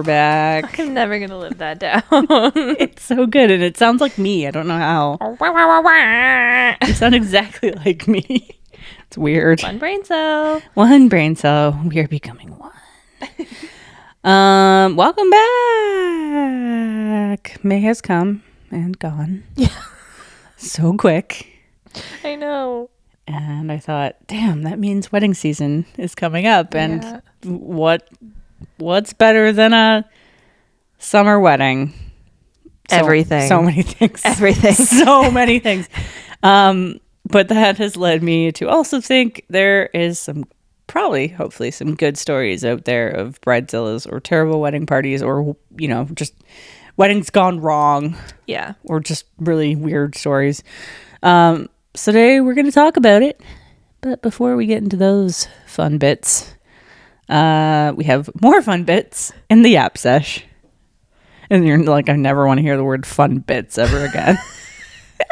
back. I'm never going to live that down. It's so good, and it sounds like me. I don't know how. You sound exactly like me. It's weird. One brain cell. One brain cell. We are becoming one. Welcome back. May has come and gone. Yeah. So quick. I know. And I thought, damn, that means wedding season is coming up. And what's better than a summer wedding? Everything. So many things. Everything. So many things. But that has led me to also think there is hopefully some good stories out there of bridezillas or terrible wedding parties or, just weddings gone wrong. Yeah. Or just really weird stories. So today we're going to talk about it. But before we get into those fun bits, we have more fun bits in the app sesh. And you're like, I never want to hear the word fun bits ever again.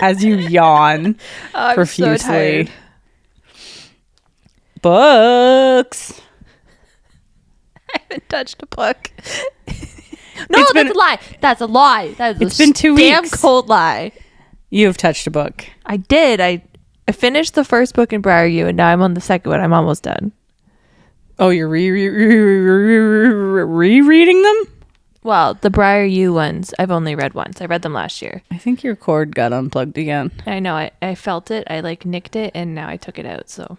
As you yawn profusely. I'm so tired. Books. I haven't touched a book. No, that's a lie. That's a lie. It's been 2 damn weeks. Cold lie. You have touched a book. I did. I finished the first book in Briar U, and now I'm on the second one. I'm almost done. Oh, you're rereading them? Well, the Briar U ones, I've only read once. I read them last year. I think your cord got unplugged again. I know. I felt it. I nicked it, and now I took it out. So.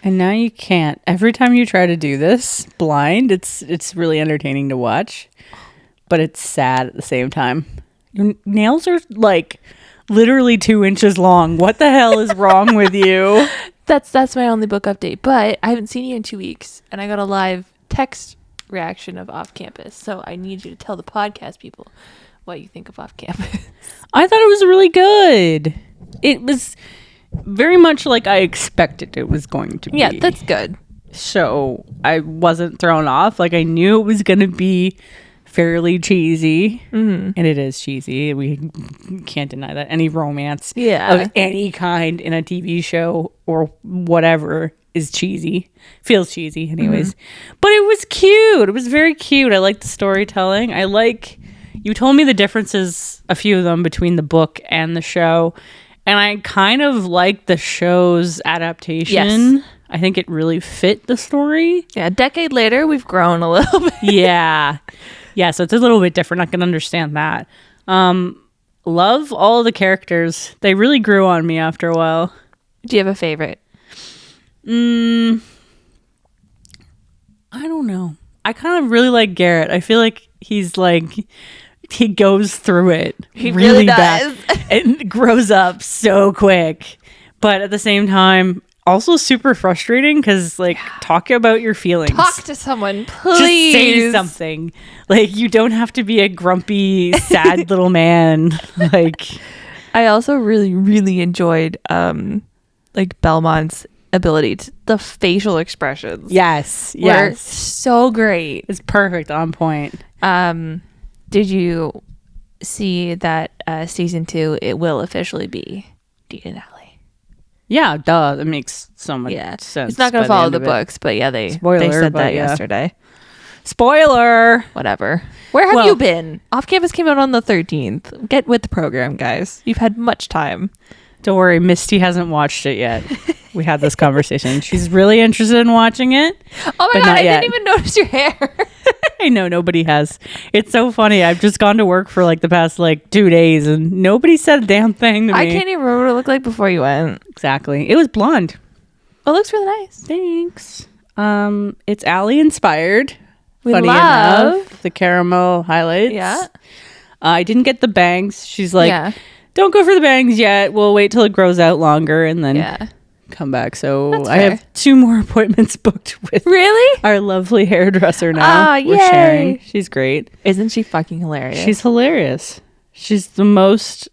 And now you can't. Every time you try to do this blind, it's really entertaining to watch, but it's sad at the same time. Your nails are literally 2 inches long. What the hell is wrong with you? That's my only book update. But I haven't seen you in 2 weeks, and I got a live text reaction of Off Campus. So I need you to tell the podcast people what you think of Off Campus. I thought it was really good. It was very much like I expected it was going to be. Yeah, that's good. So I wasn't thrown off. I knew it was going to be fairly cheesy. Mm-hmm. And it is cheesy. We can't deny that. Any romance of any kind in a TV show or whatever is cheesy. Feels cheesy anyways. Mm-hmm. But it was cute. It was very cute. I like the storytelling. You told me the differences, a few of them, between the book and the show. And I kind of like the show's adaptation. Yes. I think it really fit the story. Yeah, a decade later, we've grown a little bit. Yeah. Yeah, so it's a little bit different. I can understand that. Love all the characters. They really grew on me after a while. Do you have a favorite? I don't know. I kind of really like Garrett. I feel like he goes through it. He really does. Bad and grows up so quick. But at the same time, also super frustrating because talk about your feelings. Talk to someone, please. Just say something. You don't have to be a grumpy, sad little man. I also really, really enjoyed Belmont's ability to the facial expressions. Yes. Were so great. It's perfect, on point. Did you see that season 2, it will officially be Deed and Alley? Yeah, duh. That makes so much sense. It's not going to follow the books, but yeah, they said that yesterday. Spoiler. Whatever. Where have you been? Off Campus came out on the 13th. Get with the program, guys. You've had much time. Don't worry, Misty hasn't watched it yet. We had this conversation. She's really interested in watching it. Oh my God, I didn't even notice your hair. I know, nobody has. It's so funny. I've just gone to work for the past 2 days and nobody said a damn thing to me. I can't even remember what it looked like before you went. Exactly. It was blonde. It looks really nice. Thanks. It's Allie inspired. We Funny love enough, the caramel highlights. Yeah. I didn't get the bangs. She's don't go for the bangs yet. We'll wait till it grows out longer and then come back. So I have 2 more appointments booked with our lovely hairdresser now. We're sharing. She's great. Isn't she fucking hilarious? She's hilarious. She's the most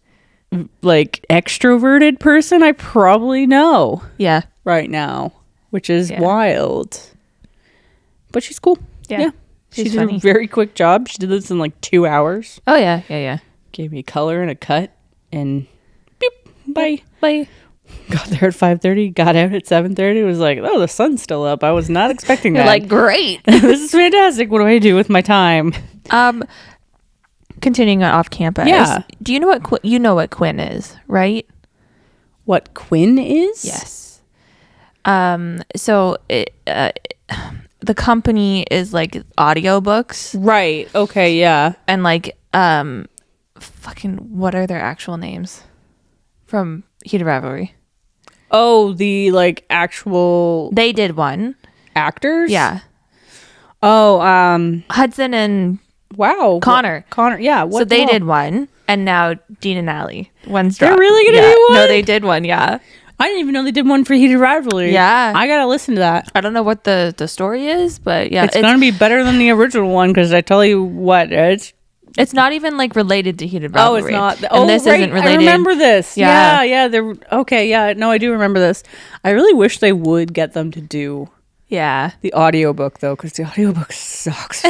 extroverted person I probably know. Yeah. Right now, which is wild. But she's cool. Yeah. She did a very quick job. She did this in 2 hours. Oh yeah. Yeah. Gave me a color and a cut and beep, bye. Got there at 5:30, got out at 7:30. It was oh, the sun's still up. I was not expecting that. You're great. This is fantastic. What do I do with my time? Continuing on off campus. Yeah. Do you know what you know what Quinn is, right? What Quinn is? Yes. So the company is like audiobooks. Right. Okay. Yeah. And like fucking what are their actual names from Heat of Rivalry? Oh, the like actual They did one. actors? Yeah. Oh, Hudson and wow. Connor. Yeah. So they did one, and now Dean and Allie. One's They're dropped. really gonna do one? No, they did one. Yeah. I didn't even know they did one for Heated Rivalry. Yeah. I gotta listen to that. I don't know what the story is, but yeah, It's gonna be better than the original one because I tell you what, it's not even like related to Heated Rivalry. Oh, it's not. And this right. isn't related. I remember this. Yeah. Yeah. They're okay. Yeah. No, I do remember this. I really wish they would get them to do the audiobook though, because the audiobook sucks.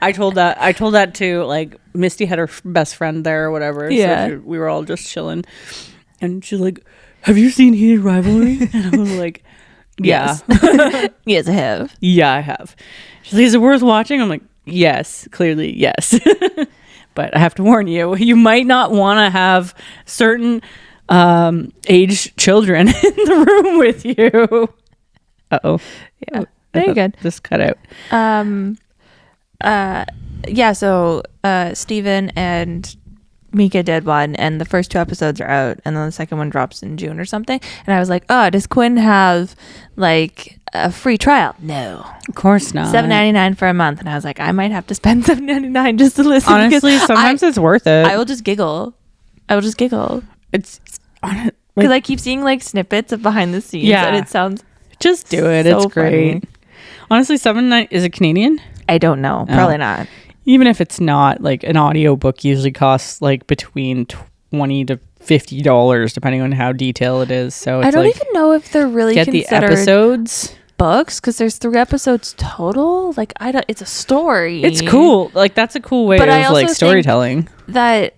I told that to like Misty had her best friend there or whatever. Yeah. So we were all just chilling, and she's like, "Have you seen Heated Rivalry?" And I was like, "Yeah, yes, I have. Yeah, I have." She's like, "Is it worth watching?" I'm like, "Yes, clearly, yes." But I have to warn you, you might not want to have certain aged children in the room with you. Uh-oh. Yeah. Very good. Just cut out. Yeah, so Steven and Mika did one, and the first 2 episodes are out, and then the second one drops in June or something. And I was like, oh, does Quinn have like a free trial? No, Of course not. $7.99 for a month. And I was like, I might have to spend $7.99 just to listen. Honestly, sometimes it's worth it. I will just giggle. It's because I keep seeing like snippets of behind the scenes, and it sounds just do it. so it's great. funny. Honestly, $7.99 is it Canadian? I don't know. Probably not. Even if it's not, like an audiobook usually costs like between $20 to $50 depending on how detailed it is. So it's I don't even know if they're really get the episodes books, because there's 3 episodes total. Like I don't. It's a story. It's cool. Like that's a cool way But I of also like storytelling. that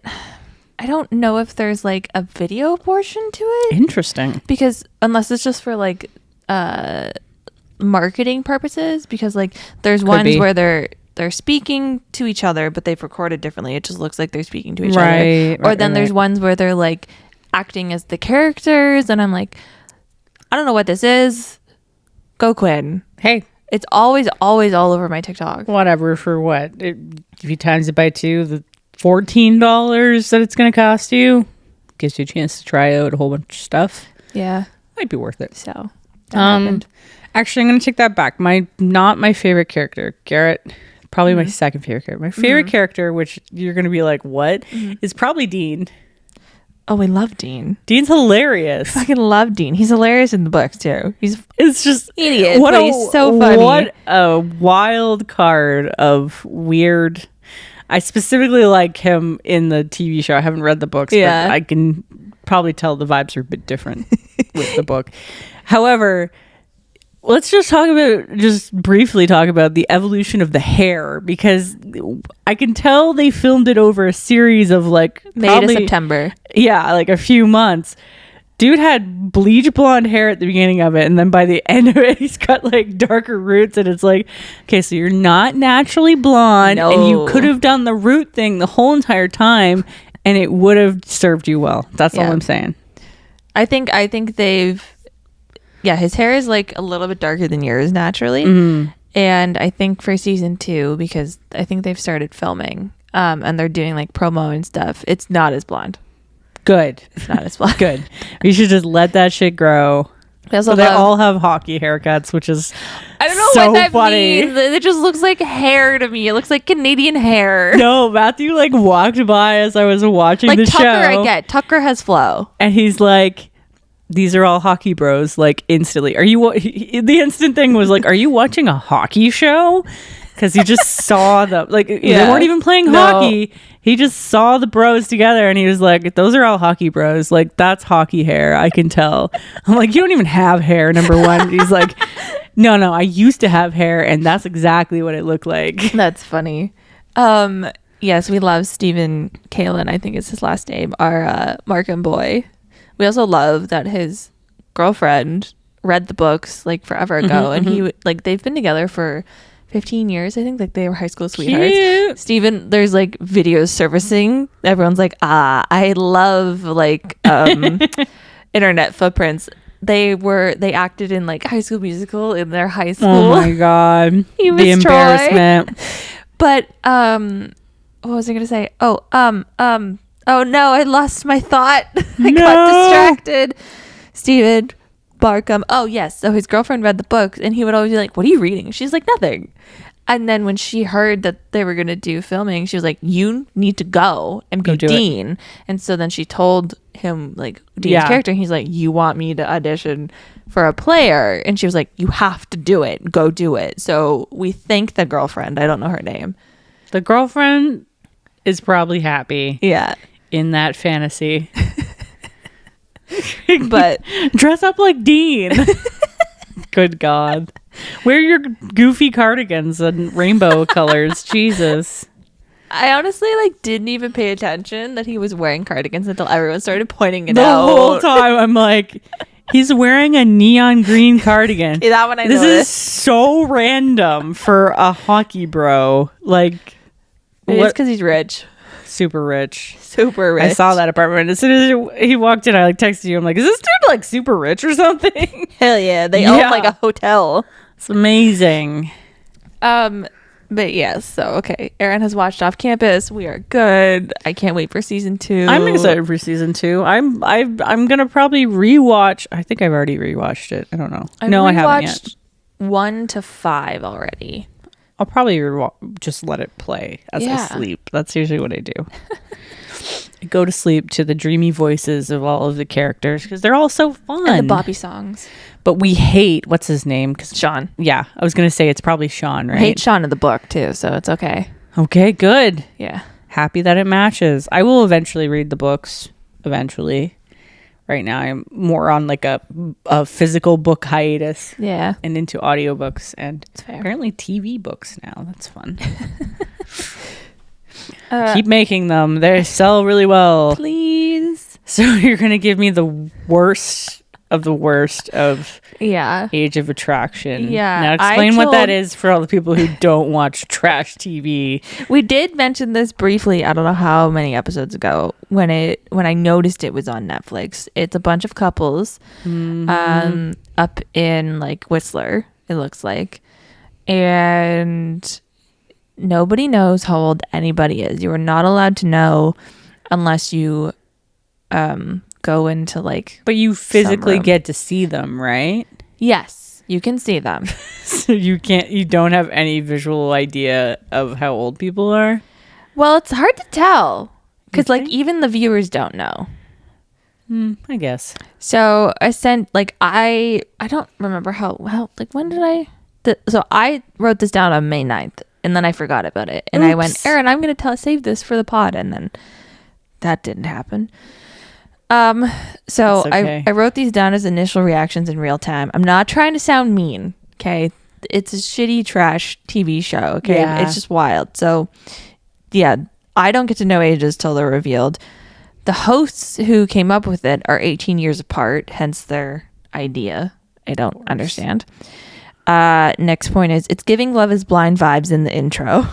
I don't know if there's like a video portion to it, Interesting. because unless it's just for like marketing purposes, because like there's ones where they're speaking to each other, but they've recorded differently. It just looks like they're speaking to each other. Or then there's ones where they're like acting as the characters, and I'm like, I don't know what this is. Go Quinn. Hey, it's always all over my TikTok. Whatever, for what? If you times it by 2, the $14 that it's going to cost you gives you a chance to try out a whole bunch of stuff. Yeah, might be worth it. So actually, I'm going to take that back. Not my favorite character, Garrett. Probably my second favorite character. My favorite character, which you're going to be like, what? Is probably Dean. Oh, we love Dean. Dean's hilarious. Fucking love Dean. He's hilarious in the books too. It's just idiot. But he's so funny. What a wild card of weird. I specifically like him in the TV show. I haven't read the books, but I can probably tell the vibes are a bit different with the book. However, let's just briefly talk about the evolution of the hair, because I can tell they filmed it over a series of like May to September. Yeah, like a few months. Dude had bleach blonde hair at the beginning of it, and then by the end of it, he's got like darker roots, and it's like, okay, so you're not naturally blonde, and you could have done the root thing the whole entire time, and it would have served you well. That's all I'm saying. I think they've. Yeah, his hair is like a little bit darker than yours naturally. And I think for season 2, because I think they've started filming and they're doing like promo and stuff, it's not as blonde. Good. It's not as blonde. Good. We should just let that shit grow. So they all have hockey haircuts, which is I don't know so what that funny. means. It just looks like hair to me. It looks like Canadian hair. No, Matthew like walked by as I was watching like the Tucker, show. I get. Tucker has flow. And he's like, these are all hockey bros, like instantly. The instant thing was like, are you watching a hockey show? Because he just saw them. Like, they weren't even playing hockey. He just saw the bros together, and he was like, those are all hockey bros. Like, that's hockey hair. I can tell. I'm like, you don't even have hair, number one. He's like, no, I used to have hair, and that's exactly what it looked like. That's funny. Yes, we love Stephen Kalin, I think is his last name, our Markham boy. We also love that his girlfriend read the books like forever ago, and he like they've been together for 15 years, I think. Like, they were high school sweethearts. Cute. Steven, there's like videos surfacing. Everyone's like, I love like internet footprints. They acted in like High School Musical in their high school. Oh my god. The embarrassment. But what was I gonna say? Oh no, I lost my thought. I got distracted. Steven Barkham. Oh yes. So his girlfriend read the book and he would always be like, "What are you reading?" She's like, "Nothing." And then when she heard that they were going to do filming, she was like, "You need to go and be Dean." And so then she told him like Dean's character, and he's like, "You want me to audition for a player?" And she was like, "You have to do it. Go do it." So we thank the girlfriend. I don't know her name. The girlfriend is probably happy. Yeah. In that fantasy. But dress up like Dean. Good God. Wear your goofy cardigans and rainbow colors. Jesus. I honestly like didn't even pay attention that he was wearing cardigans until everyone started pointing it The out. whole time I'm like, he's wearing a neon green cardigan. That one I This noticed. is so random for a hockey bro. Like, it's because he's rich. Super rich. I saw that apartment. As soon as he walked in, I like texted you. I'm like, is this dude like super rich or something? Hell yeah. They own like a hotel. It's amazing. But yes, so okay. Aaron has watched Off Campus. We are good. I can't wait for season 2. I'm excited for season 2. I'm gonna probably rewatch. I think I've already rewatched it. I don't know. I haven't yet. 1 to 5 already. I'll probably just let it play as I sleep. That's usually what I do. I go to sleep to the dreamy voices of all of the characters because they're all so fun. And the Bobby songs. But we hate, what's his name? Sean. Yeah, I was going to say it's probably Sean, right? I hate Sean in the book too, so it's okay. Okay, good. Yeah. Happy that it matches. I will eventually read the books. Eventually. Right now I'm more on like a physical book hiatus. Yeah. And into audiobooks and apparently TV books now. That's fun. Keep making them. They sell really well. Please. So you're going to give me the worst of the worst of Age of Attraction. Yeah. Now explain what that is for all the people who don't watch trash TV. We did mention this briefly, I don't know how many episodes ago, when I noticed it was on Netflix. It's a bunch of couples up in like Whistler, it looks like. And nobody knows how old anybody is. You are not allowed to know unless you go into like, but you physically get to see them, right? Yes, you can see them. So you don't have any visual idea of how old people are? Well, it's hard to tell because like even the viewers don't know. I guess. So I sent like I don't remember how like when did so I wrote this down on May 9th and then I forgot about it and I went, Aaron, I'm gonna save this for the pod, and then that didn't happen. So okay. I wrote these down as initial reactions in real time. I'm not trying to sound mean, okay? It's a shitty trash TV show, okay? Yeah. It's just wild. So yeah, I don't get to know ages till they're revealed. The hosts who came up with it are 18 years apart, hence their idea. I don't understand. Next point is it's giving Love is Blind vibes in the intro.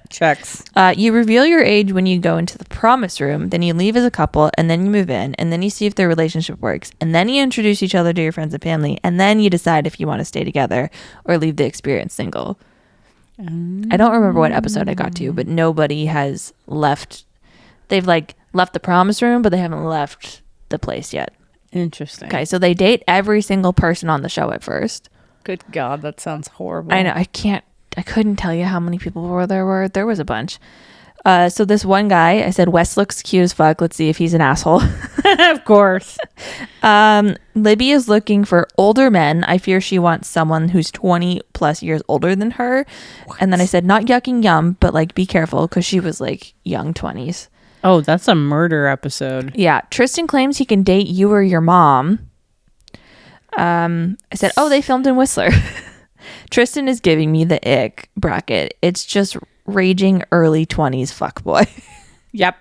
Checks. You reveal your age when you go into the promise room, then you leave as a couple, and then you move in, and then you see if their relationship works, and then you introduce each other to your friends and family, and then you decide if you want to stay together or leave the experience single. I don't remember what episode I got to, but nobody has left. They've like left the promise room, but they haven't left the place yet. Interesting. Okay, so they date every single person on the show at first. Good God, that sounds horrible. I know. I couldn't tell you how many people there were. There was a bunch. So this one guy, I said, Wes looks cute as fuck. Let's see if he's an asshole. Of course. Libby is looking for older men. I fear she wants someone who's 20 plus years older than her. What? And then I said, not yucking yum, but like, be careful, because she was like young 20s. Oh, that's a murder episode. Yeah. Tristan claims he can date you or your mom. I said, oh, they filmed in Whistler. Tristan is giving me the ick bracket. It's just raging early 20s fuckboy. Yep.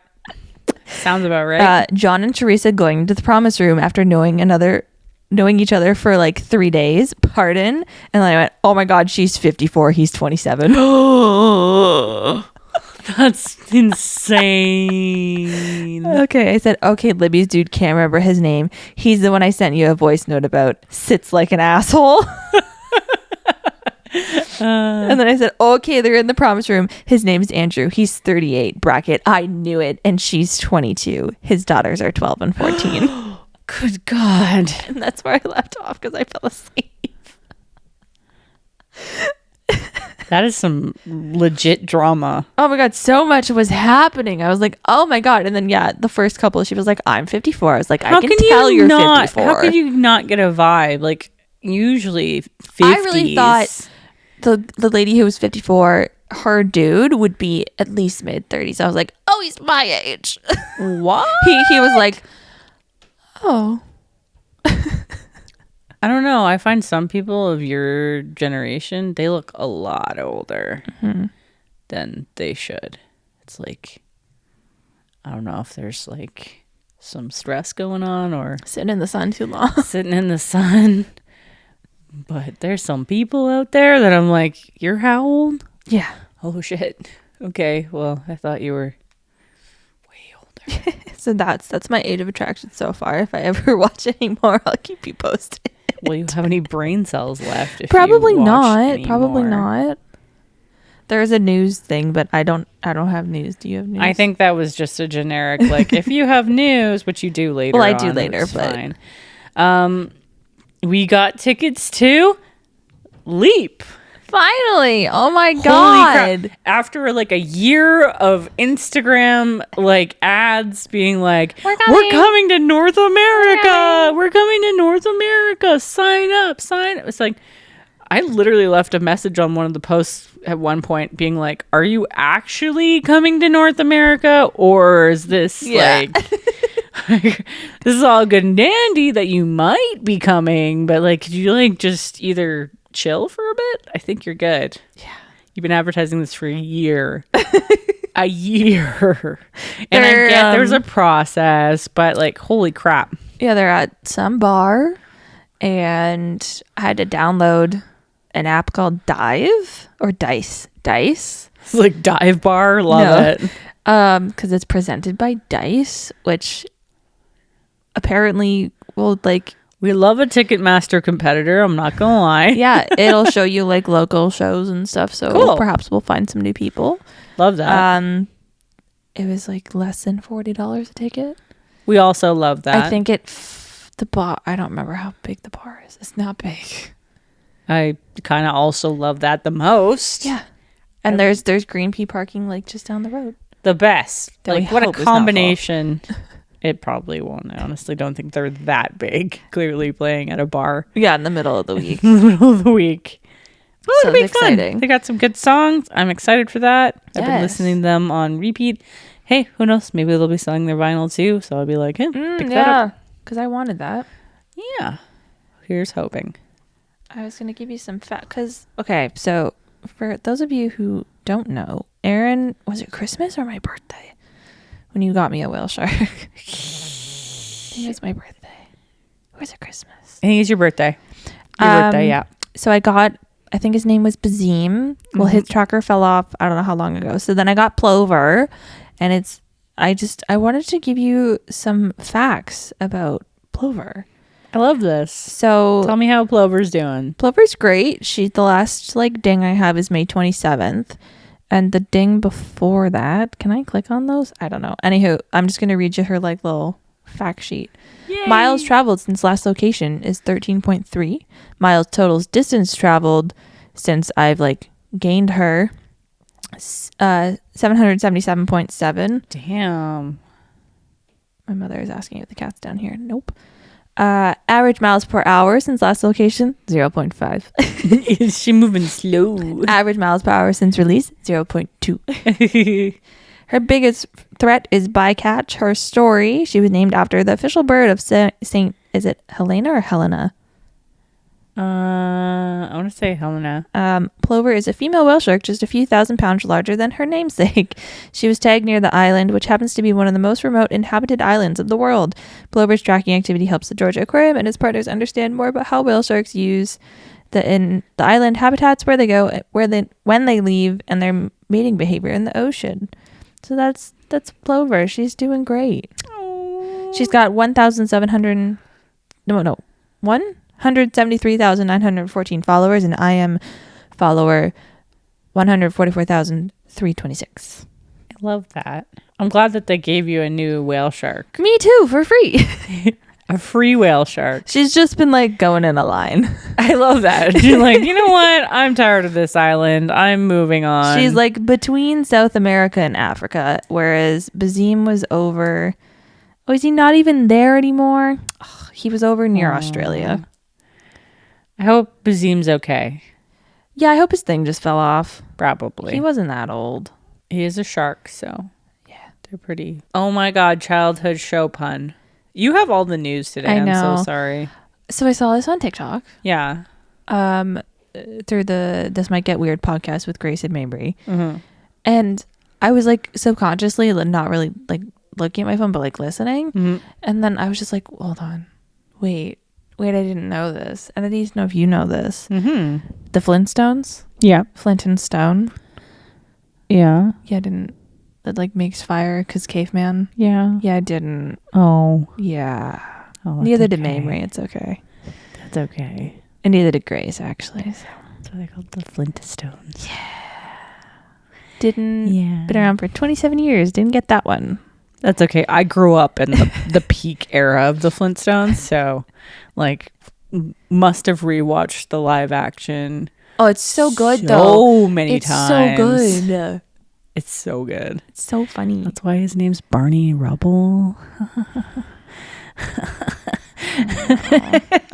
Sounds about right. John and Teresa going to the promise room after knowing knowing each other for like 3 days. Pardon. And I went, oh my God, she's 54. He's 27. That's insane. Okay. I said, okay, Libby's dude, can't remember his name. He's the one I sent you a voice note about. Sits like an asshole. And then I said, okay, they're in the promise room. His name's Andrew. He's 38. Bracket. I knew it. And she's 22. His daughters are 12 and 14. Good God. And that's where I left off because I fell asleep. That is some legit drama. Oh my God, so much was happening. I was like, oh my God. And then, the first couple, she was like, I'm 54. I was like, I can tell you're 54. How could you not get a vibe? Like, usually 50s. I really thought the lady who was 54, her dude would be at least mid-30s. I was like, oh, he's my age. What? He was like, oh. I don't know. I find some people of your generation, they look a lot older than they should. It's like, I don't know if there's like some stress going on or sitting in the sun too long. Sitting in the sun. But there's some people out there that I'm like, you're how old? Yeah. Oh, shit. Okay. Well, I thought you were way older. So that's my age of attraction so far. If I ever watch any more, I'll keep you posted. Will you have any brain cells left? If Probably you watch not. anymore? Probably not. There's a news thing, but I don't have news. Do you have news? I think that was just a generic, like, if you have news, which you do later. Well, I do later, but fine. We got tickets to Leap. Finally. Oh my God. After like a year of Instagram like ads being like, we're coming to North America. We're coming to North America. Sign up. It's like, I literally left a message on one of the posts at one point being like, are you actually coming to North America? Or is this like, this is all good and dandy that you might be coming, but like, could you like just either chill for a bit? I think you're good. Yeah. You've been advertising this for a year. A year. And I get there's a process, but like, holy crap. Yeah, they're at some bar and I had to download an app called Dive or Dice. It's like Dive Bar. Love it. Because it's presented by Dice, which apparently will like, we love a Ticketmaster competitor. I'm not going to lie. Yeah, it'll show you like local shows and stuff. So cool. Perhaps we'll find some new people. Love that. It was like less than $40 a ticket. We also love that. I think the bar, I don't remember how big the bar is. It's not big. I kind of also love that the most. Yeah. And there's green pea parking like just down the road. The best. Like what a combination. It probably won't. I honestly don't think they're that big. Clearly playing at a bar. Yeah, in the middle of the week. Well, it'll be exciting. Fun. They got some good songs. I'm excited for that. Yes. I've been listening to them on repeat. Hey, who knows? Maybe they'll be selling their vinyl too. So I'll be like, hey, pick that up. Because I wanted that. Yeah. Here's hoping. I was going to give you some okay, so for those of you who don't know, Aaron, was it Christmas or my birthday? When you got me a whale shark. I think it was my birthday. Or was it Christmas? I think it's your birthday. Birthday, yeah. So I think his name was Bazim. Well, his tracker fell off, I don't know how long ago. So then I got Plover. And I wanted to give you some facts about Plover. I love this. So tell me how Plover's doing. Plover's great. The last ding I have is May 27th. And the ding before that, can I click on those? I don't know. Anywho, I'm just going to read you her little fact sheet. Yay. Miles traveled since last location is 13.3. Miles totals distance traveled since I've gained her 777.7. Damn. My mother is asking if the cat's down here. Nope. Average miles per hour since last location 0.5. Is she moving slow? Average miles per hour since release 0.2. Her biggest threat is bycatch. Her story, she was named after the official bird of Saint, is it Helena or Helena? I want to say Helena. Plover is a female whale shark just a few thousand pounds larger than her namesake. She was tagged near the island, which happens to be one of the most remote inhabited islands of the world. Plover's tracking activity helps the Georgia Aquarium and its partners understand more about how whale sharks use the island habitats, where they go, when they leave, and their mating behavior in the ocean. So that's Plover. She's doing great. Aww. She's got 173,914 followers, and I am follower 144,326. I love that. I'm glad that they gave you a new whale shark. Me too, for free. A free whale shark. She's just been like going in a line. I love that. She's like, you know what? I'm tired of this island. I'm moving on. She's like between South America and Africa, whereas Bazim was over. Oh, is he not even there anymore? Oh, he was over near Australia. I hope Bazim's okay. Yeah, I hope his thing just fell off. Probably. He wasn't that old. He is a shark, so yeah, they're pretty. Oh my God, childhood show pun. You have all the news today. I know. I'm so sorry. So I saw this on TikTok. Yeah. Through the This Might Get Weird podcast with Grace and Mabry. Mm-hmm. And I was like subconsciously not really like looking at my phone, but like listening. Mm-hmm. And then I was just like, hold on. Wait, I didn't know this. And I need to know if you know this. Mm-hmm. The Flintstones? Yeah. Flint and Stone? Yeah. Yeah, that like makes fire because caveman? Yeah. Yeah, I didn't. Oh. Yeah. Oh, neither did Mamrie. It's okay. That's okay. And neither did Grace, actually. So. That's what they called the Flintstones. Yeah. Been around for 27 years. Didn't get that one. That's okay. I grew up in the peak era of the Flintstones, so like must have rewatched the live action. Oh, it's so good so many times. It's so good. It's so good. It's so funny. That's why his name's Barney Rubble.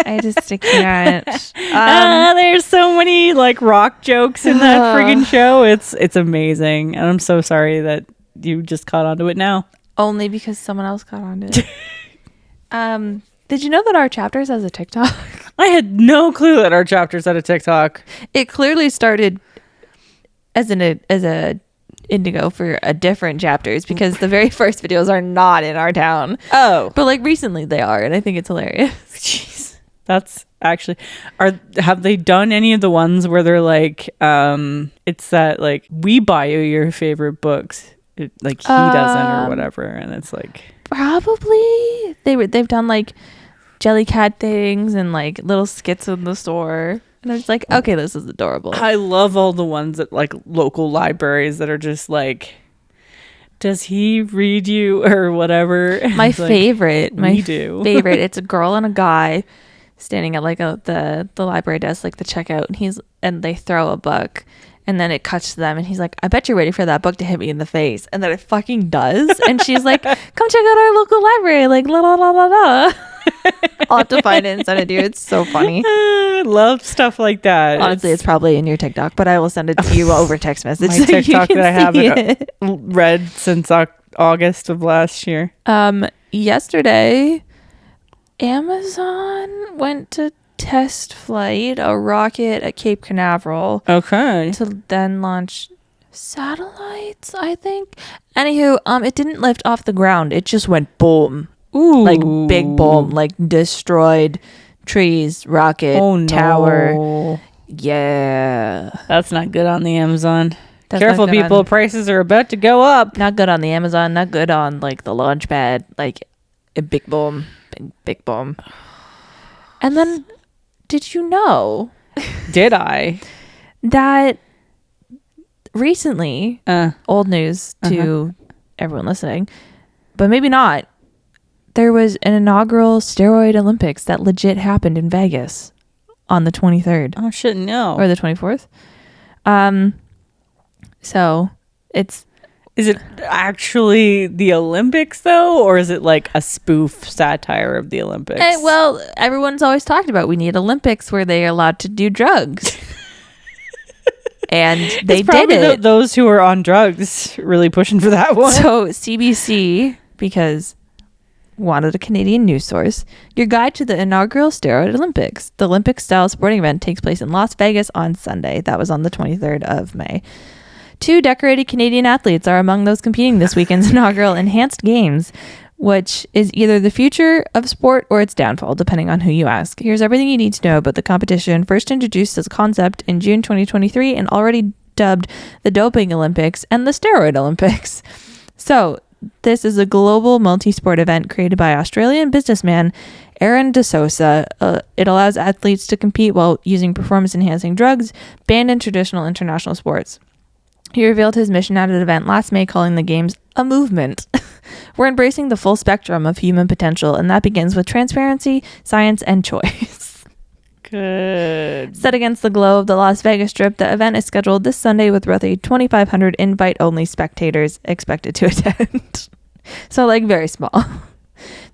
I just can't. There's so many like rock jokes in that friggin' show. It's amazing, and I'm so sorry that you just caught onto it now. Only because someone else caught onto it. Did you know that our chapters has a TikTok? I had no clue that our chapters had a TikTok. It clearly started as a indigo for a different chapters, because the very first videos are not in our town. Oh, but like recently they are, and I think it's hilarious. Jeez, that's actually. Have they done any of the ones where they're like, it's that like we buy you your favorite books, like he doesn't or whatever, and it's like probably they've done like Jellycat things and like little skits in the store. And I was like, okay, this is adorable. I love all the ones at like local libraries that are just like, does he read you or whatever? My favorite. Favorite. It's a girl and a guy standing at like the library desk, like the checkout, and they throw a book, and then it cuts to them, and he's like, I bet you're ready for that book to hit me in the face. And then it fucking does. And she's like, come check out our local library. Like, la la la la la. I'll have to find it and send it to you. It's so funny. I love stuff like that. Honestly, it's probably in your TikTok, but I will send it to you over text message. My TikTok that I haven't read since August of last year. Yesterday, Amazon went to test flight a rocket at Cape Canaveral. Okay. To then launch satellites, I think. Anywho, it didn't lift off the ground. It just went boom. Ooh. Like big boom, like destroyed trees, rocket, tower. Yeah. That's not good on the Amazon. Careful, people. Prices are about to go up. Not good on the Amazon. Not good on like the launch pad. Like a big boom. Big boom. And then, did you know? Did I? That recently, old news to everyone listening, but maybe not. There was an inaugural steroid Olympics that legit happened in Vegas on the 23rd. Oh shit, no. Or the 24th. So is it actually the Olympics though, or is it like a spoof satire of the Olympics? Well, everyone's always talked about we need Olympics where they're allowed to do drugs. And they did it. Those who are on drugs really pushing for that one. So CBC, because wanted a Canadian news source, your guide to the inaugural Steroid Olympics. The Olympic-style sporting event takes place in Las Vegas on Sunday. That was on the 23rd of May. 2 decorated Canadian athletes are among those competing this weekend's inaugural Enhanced Games, which is either the future of sport or its downfall, depending on who you ask. Here's everything you need to know about the competition. First introduced as a concept in June 2023 and already dubbed the Doping Olympics and the Steroid Olympics. So, this is a global multi-sport event created by Australian businessman Aaron DeSouza. It allows athletes to compete while using performance-enhancing drugs banned in traditional international sports. He revealed his mission at an event last May, calling the games a movement. We're embracing the full spectrum of human potential, and that begins with transparency, science, and choice. Good. Set against the glow of the Las Vegas Strip, the event is scheduled this Sunday with roughly 2,500 invite-only spectators expected to attend. So, like, very small.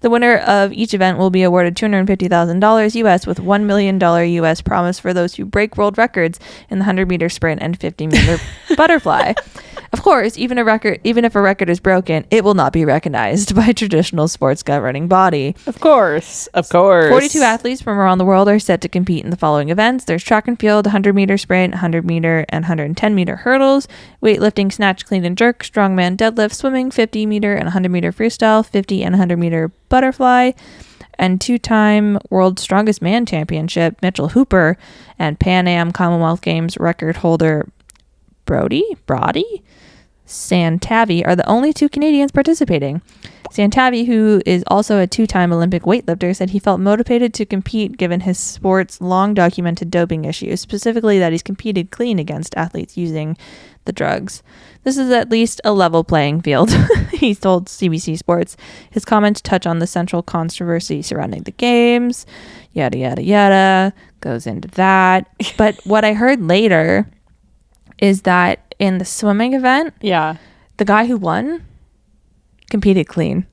The winner of each event will be awarded $250,000 US with $1 million US promise for those who break world records in the 100-meter sprint and 50-meter butterfly. Of course, even if a record is broken, it will not be recognized by traditional sports governing body. Of course. 42 athletes from around the world are set to compete in the following events. There's track and field, 100-meter sprint, 100-meter and 110-meter hurdles, weightlifting, snatch, clean and jerk, strongman, deadlift, swimming, 50-meter and 100-meter freestyle, 50 and 100-meter butterfly, and 2-time World's Strongest Man Championship, Mitchell Hooper, and Pan Am Commonwealth Games record holder Brody Santavi are the only 2 Canadians participating. Santavi, who is also a 2-time Olympic weightlifter, said he felt motivated to compete given his sport's long documented doping issues, specifically that he's competed clean against athletes using the drugs. This is at least a level playing field, he told CBC Sports. His comments touch on the central controversy surrounding the games, yada, yada, yada, goes into that. But what I heard later is that in the swimming event, the guy who won competed clean.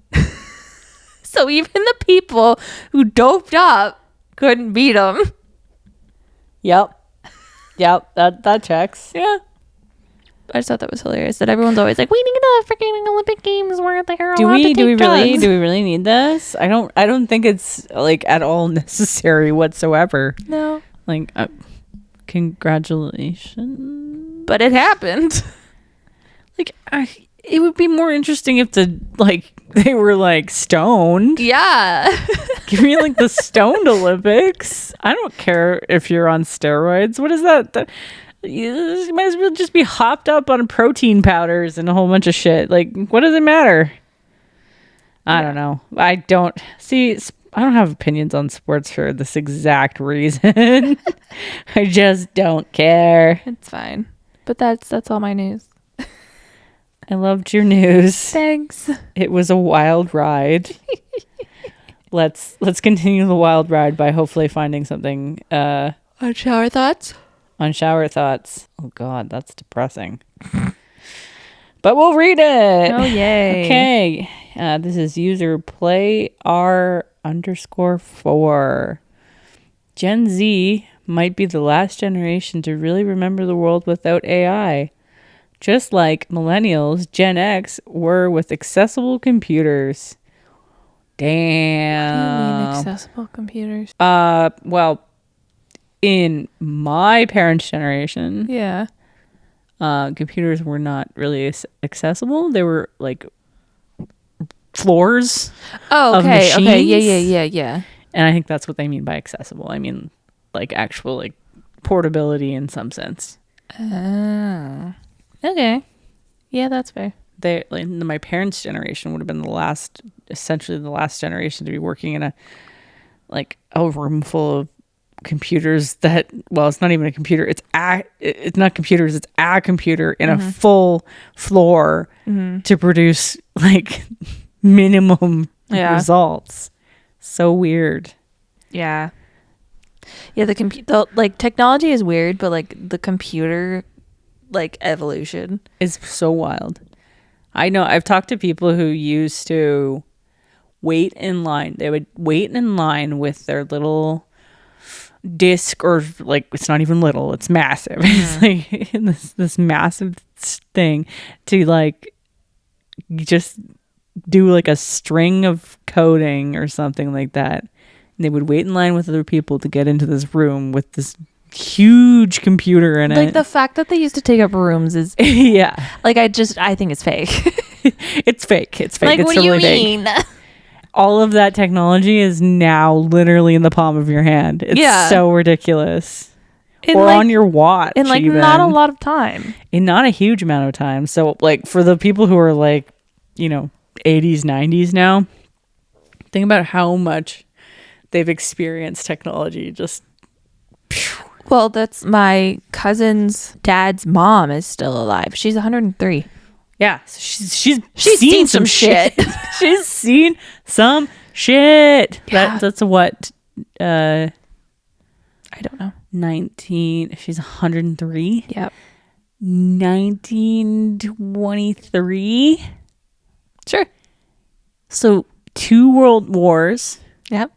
So even the people who doped up couldn't beat him. Yep, that checks. Yeah. I just thought that was hilarious that everyone's always like, we need a freaking Olympic Games where they're allowed to take drugs. Do we really need this? I don't think it's like at all necessary whatsoever. No. Like, congratulations. But it happened. Like, it would be more interesting if they were like stoned. Yeah. Give me like the stoned Olympics. I don't care if you're on steroids. What is that? You might as well just be hopped up on protein powders and a whole bunch of shit. Like, what does it matter? I don't know. I don't have opinions on sports for this exact reason. I just don't care. It's fine. But that's all my news. I loved your news. Thanks. It was a wild ride. Let's continue the wild ride by hopefully finding something on shower thoughts. Oh God, that's depressing. But we'll read it. Oh yay. Okay. This is user playr_4. Gen Z might be the last generation to really remember the world without AI. Just like millennials, Gen X were with accessible computers. Damn. What do you mean accessible computers? Well, in my parents' generation, computers were not really accessible. They were like floors. Oh, okay. Of machines. Okay. Yeah. And I think that's what they mean by accessible. I mean, like actual like portability in some sense. Oh. Okay. Yeah, that's fair. My parents' generation would have been essentially the last generation to be working in a room full of computers it's not even a computer. It's not computers. It's a computer in a full floor to produce like minimum results. So weird. Yeah. Yeah. The technology is weird, but like the computer evolution is so wild. I know I've talked to people who used to wait in line. They would wait in line with their little disc, or like it's not even little, it's massive. It's like this massive thing to like just do like a string of coding or something like that. And they would wait in line with other people to get into this room with this huge computer in it. Like the fact that they used to take up rooms is yeah. Like I think it's fake. It's fake. It's fake. Like it's what totally do you mean? Fake. All of that technology is now literally in the palm of your hand. It's so ridiculous. Or like, on your watch. In like even. Not a lot of time. In not a huge amount of time. So like for the people who are like, 80s, 90s now, think about how much they've experienced technology. Just well, that's my cousin's dad's mom is still alive. She's 103. Yeah, so she's seen some shit. She's seen some shit. Yeah. That's what I don't know. 19. She's 103. Yep. 1923. Sure. So 2 world wars. Yep.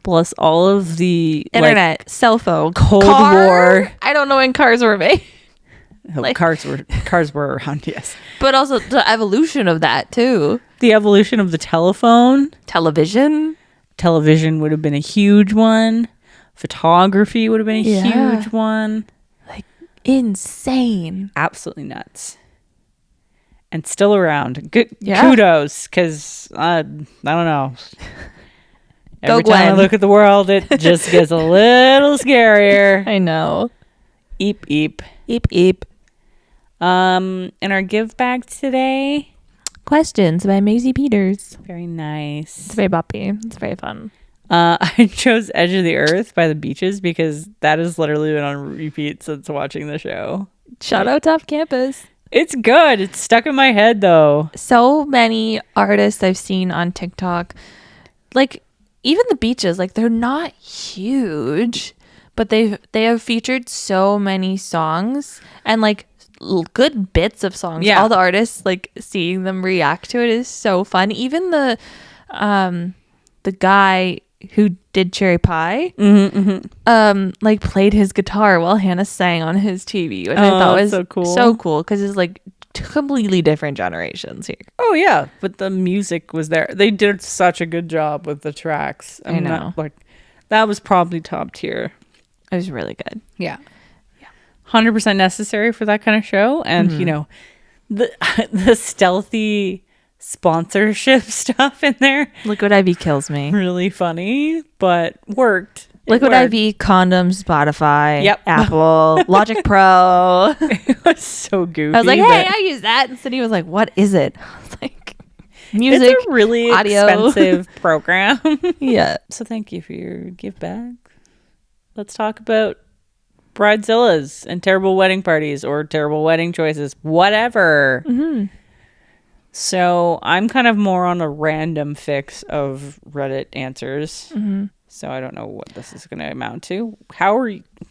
Plus all of the internet, cell phone, Cold War. I don't know when cars were made. Cars were around, yes. But also the evolution of that too. The evolution of the telephone. Television would have been a huge one. Photography would have been a huge one. Like insane. Absolutely nuts. And still around. Good kudos, because I don't know. Every time I look at the world, it just gets a little scarier. I know. Eep, eep. Eep, eep. In our give bag today, questions by Maisie Peters. Very nice. It's very boppy. It's very fun. I chose Edge of the Earth by the Beaches because that has literally been on repeat since watching the show. Shout out Tough Campus. It's good. It's stuck in my head though. So many artists I've seen on TikTok, like even the Beaches, like they're not huge, but they have featured so many songs and like good bits of songs. Yeah. All the artists, like seeing them react to it is so fun. Even the guy who did Cherry Pie, like played his guitar while Hannah sang on his TV, which I thought was so cool because it's like completely different generations here. Oh yeah, but the music was there. They did such a good job with the tracks. I know, that was probably top tier. It was really good. Yeah. 100% necessary for that kind of show. And the stealthy sponsorship stuff in there, Liquid IV kills me. Really funny, but worked. Liquid IV, condoms, Spotify, Apple, Logic Pro. It was so goofy. I was like, hey, I use that. And Cindy was like, what is it? I was like, music, it's a really audio. Expensive program. Yeah. So thank you for your give back. Let's talk about Bridezillas and terrible wedding parties or terrible wedding choices, whatever. So I'm kind of more on a random fix of Reddit answers. So I don't know what this is going to amount to.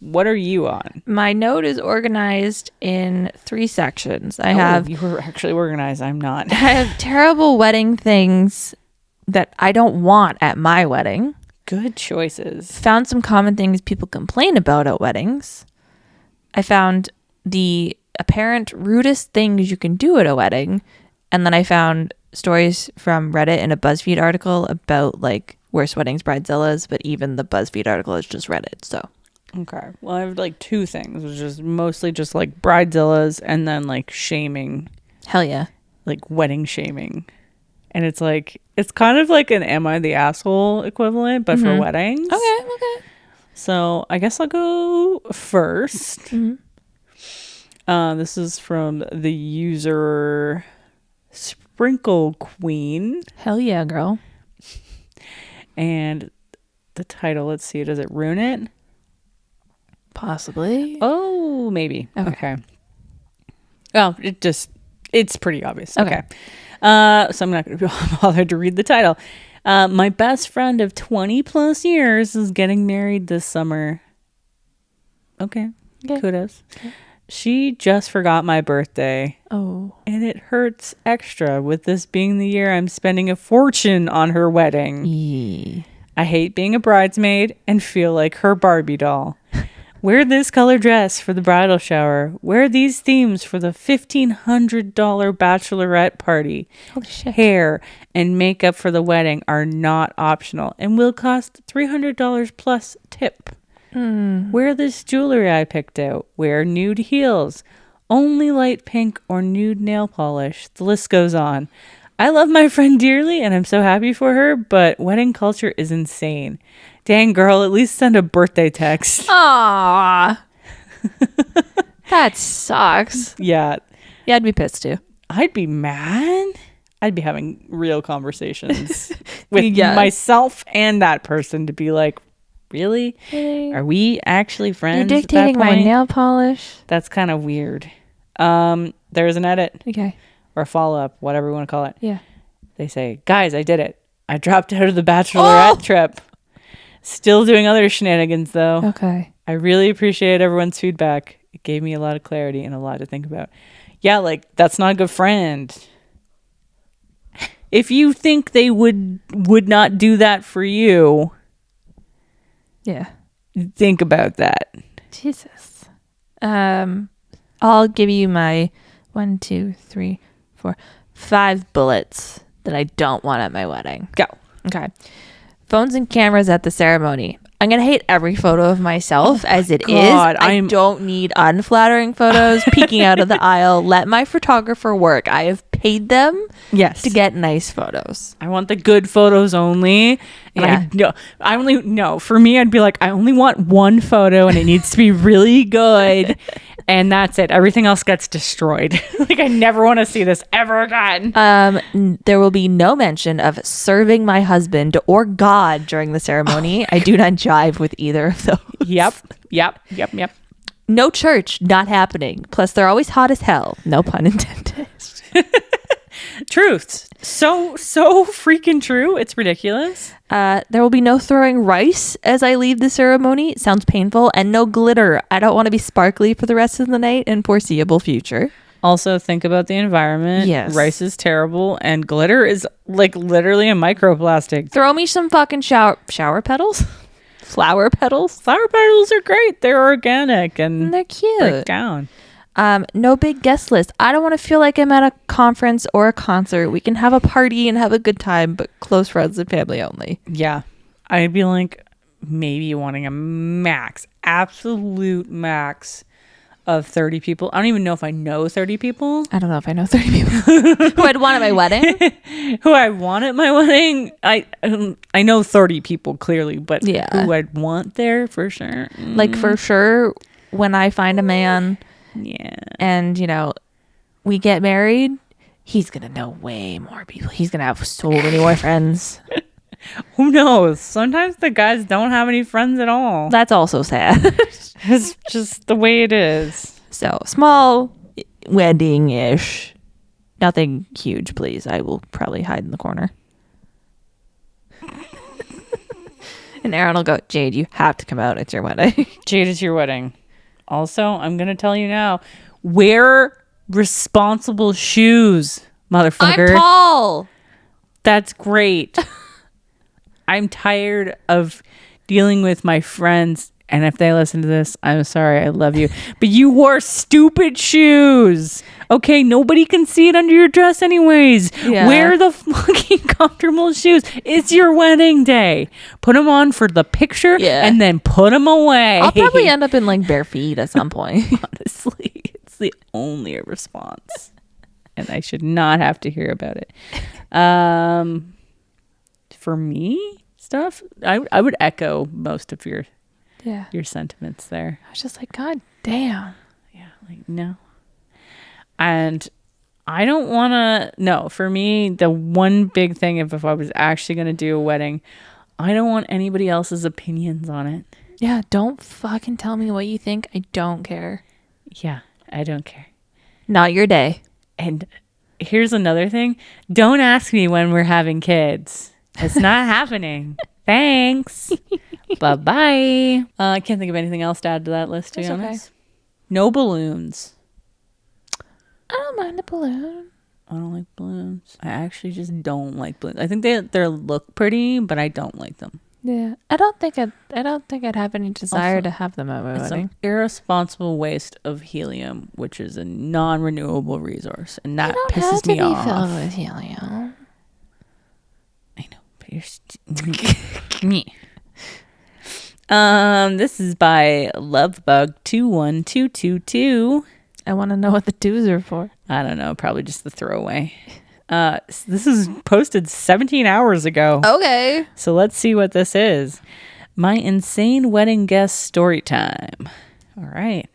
What are you on? My note is organized in 3 sections. You were actually organized. I'm not. I have terrible wedding things that I don't want at my wedding. Good choices. Found some common things people complain about at weddings. I found the apparent rudest things you can do at a wedding. And then I found stories from Reddit in a BuzzFeed article about like worst weddings, Bridezillas, but even the BuzzFeed article is just Reddit. So okay. Well, I have like 2 things, which is mostly just like Bridezillas and then like shaming. Hell yeah. Like wedding shaming. And it's like, it's kind of like an Am I the Asshole equivalent, but for weddings. Okay. So I guess I'll go first. This is from the user Sprinkle Queen. Hell yeah, girl. And the title, let's see, does it ruin it? Possibly. Oh, maybe. Okay. Well, it's pretty obvious. Okay. So I'm not going to be bothered to read the title. My best friend of 20 plus years is getting married this summer. Okay. Kudos. Okay. She just forgot my birthday. Oh. And it hurts extra with this being the year I'm spending a fortune on her wedding. Eee. I hate being a bridesmaid and feel like her Barbie doll. Wear this color dress for the bridal shower. Wear these themes for the $1,500 bachelorette party. Holy shit. Hair and makeup for the wedding are not optional and will cost $300 plus tip. Wear this jewelry I picked out. Wear nude heels. Only light pink or nude nail polish. The list goes on. I love my friend dearly and I'm so happy for her, but wedding culture is insane. Dang, girl, at least send a birthday text. Aww. That sucks. Yeah. Yeah, I'd be pissed too. I'd be mad. I'd be having real conversations with myself and that person to be like, really? Are we actually friends? You're dictating my nail polish. That's kind of weird. There's an edit. Okay. Or a follow-up, whatever you want to call it. Yeah. They say, guys, I did it. I dropped out of the bachelorette trip. Still doing other shenanigans, though. Okay. I really appreciate everyone's feedback. It gave me a lot of clarity and a lot to think about. Yeah, like, that's not a good friend. If you think they would not do that for you, yeah, think about that. Jesus. I'll give you my 1, 2, 3, 4, 5 bullets that I don't want at my wedding. Go. Okay. Phones and cameras at the ceremony. I'm going to hate every photo of myself as it is. I don't need unflattering photos peeking out of the aisle. Let my photographer work. I have paid them to get nice photos. I want the good photos only. And for me, I'd be like, I only want one photo and it needs to be really good. And that's it. Everything else gets destroyed. Like, I never want to see this ever again. There will be no mention of serving my husband or God during the ceremony. I do not jive with either of those. Yep. No church, not happening. Plus, they're always hot as hell. No pun intended. Truth. So freaking true. It's ridiculous. There will be no throwing rice as I leave the ceremony. It sounds painful. And no glitter. I don't want to be sparkly for the rest of the night and foreseeable future. Also, think about the environment. Yes. Rice is terrible and glitter is like literally a microplastic. Throw me some fucking shower petals. Flower petals. Flower petals are great. They're organic and they're cute. Break down. No big guest list. I don't want to feel like I'm at a conference or a concert. We can have a party and have a good time, but close friends and family only. Yeah. I'd be like maybe wanting a absolute max of 30 people. I don't even know if I know 30 people. I don't know if I know 30 people who I'd want at my wedding. Who I want at my wedding. I know 30 people clearly, but who I'd want there for sure. Like for sure when I find a man and we get married, he's gonna know way more people. He's gonna have so many more friends. Who knows? Sometimes the guys don't have any friends at all. That's also sad. It's just the way it is. So small wedding-ish. Nothing huge, please. I will probably hide in the corner. And Aaron will go, Jade, you have to come out. It's your wedding. Jade, it's your wedding. Also, I'm going to tell you now, wear responsible shoes, motherfucker. I'm tall. That's great. I'm tired of dealing with my friends, and if they listen to this, I'm sorry, I love you, but you wore stupid shoes. Okay, nobody can see it under your dress anyways. Wear the fucking comfortable shoes. It's your wedding day. Put them on for the picture and then put them away. I'll probably end up in like bare feet at some point. Honestly, it's the only response, and I should not have to hear about it. For me, I would echo most of your sentiments there. I was just like, God damn. Yeah, like no. And I don't want to. No, for me, the one big thing if I was actually going to do a wedding, I don't want anybody else's opinions on it. Yeah, don't fucking tell me what you think. I don't care. Yeah, I don't care. Not your day. And here's another thing. Don't ask me when we're having kids. It's not happening. Thanks. Bye-bye. I can't think of anything else to add to that list, to be honest. Okay. No balloons. I don't mind a balloon. I don't like balloons. I actually just don't like balloons. I think they look pretty, but I don't like them. Yeah, I don't think I'd have any desire to have them at my wedding. An irresponsible waste of helium, which is a non-renewable resource, and that pisses me off. Filled with helium. I know, but you're me. This is by Lovebug21222. I want to know what the twos are for. I don't know, probably just the throwaway. This is posted 17 hours ago. Okay. So let's see what this is. My insane wedding guest story time. All right.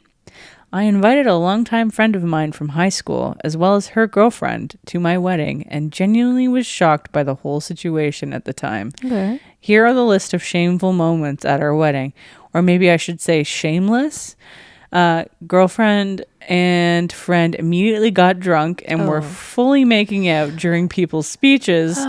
I invited a longtime friend of mine from high school, as well as her girlfriend, to my wedding, and genuinely was shocked by the whole situation at the time. Okay. Here are the list of shameful moments at our wedding, or maybe I should say shameless. Girlfriend and friend immediately got drunk and were fully making out during people's speeches,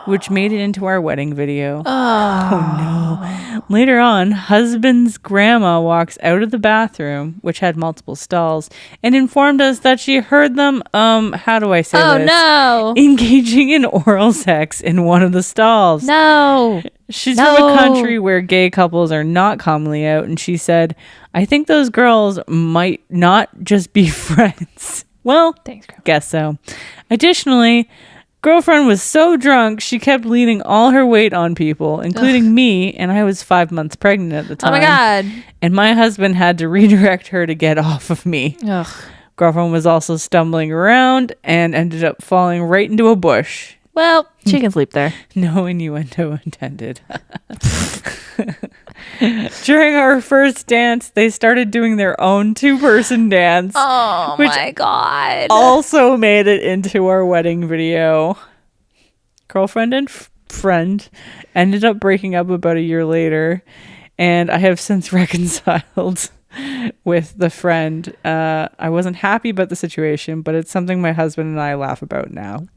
which made it into our wedding video. Oh no. Later on, husband's grandma walks out of the bathroom, which had multiple stalls, and informed us that she heard them, how do I say this? No. Engaging in oral sex in one of the stalls. No. She's from a country where gay couples are not commonly out, and she said, I think those girls might not just be friends. Well, thanks, girl. Guess so. Additionally, girlfriend was so drunk, she kept leaning all her weight on people, including me, and I was 5 months pregnant at the time. Oh my God. And my husband had to redirect her to get off of me. Ugh. Girlfriend was also stumbling around and ended up falling right into a bush. Well, she can sleep there. No innuendo intended. During our first dance, they started doing their own 2-person dance. Oh my God. Also made it into our wedding video. Girlfriend and friend ended up breaking up about a year later, and I have since reconciled with the friend. I wasn't happy about the situation, but it's something my husband and I laugh about now.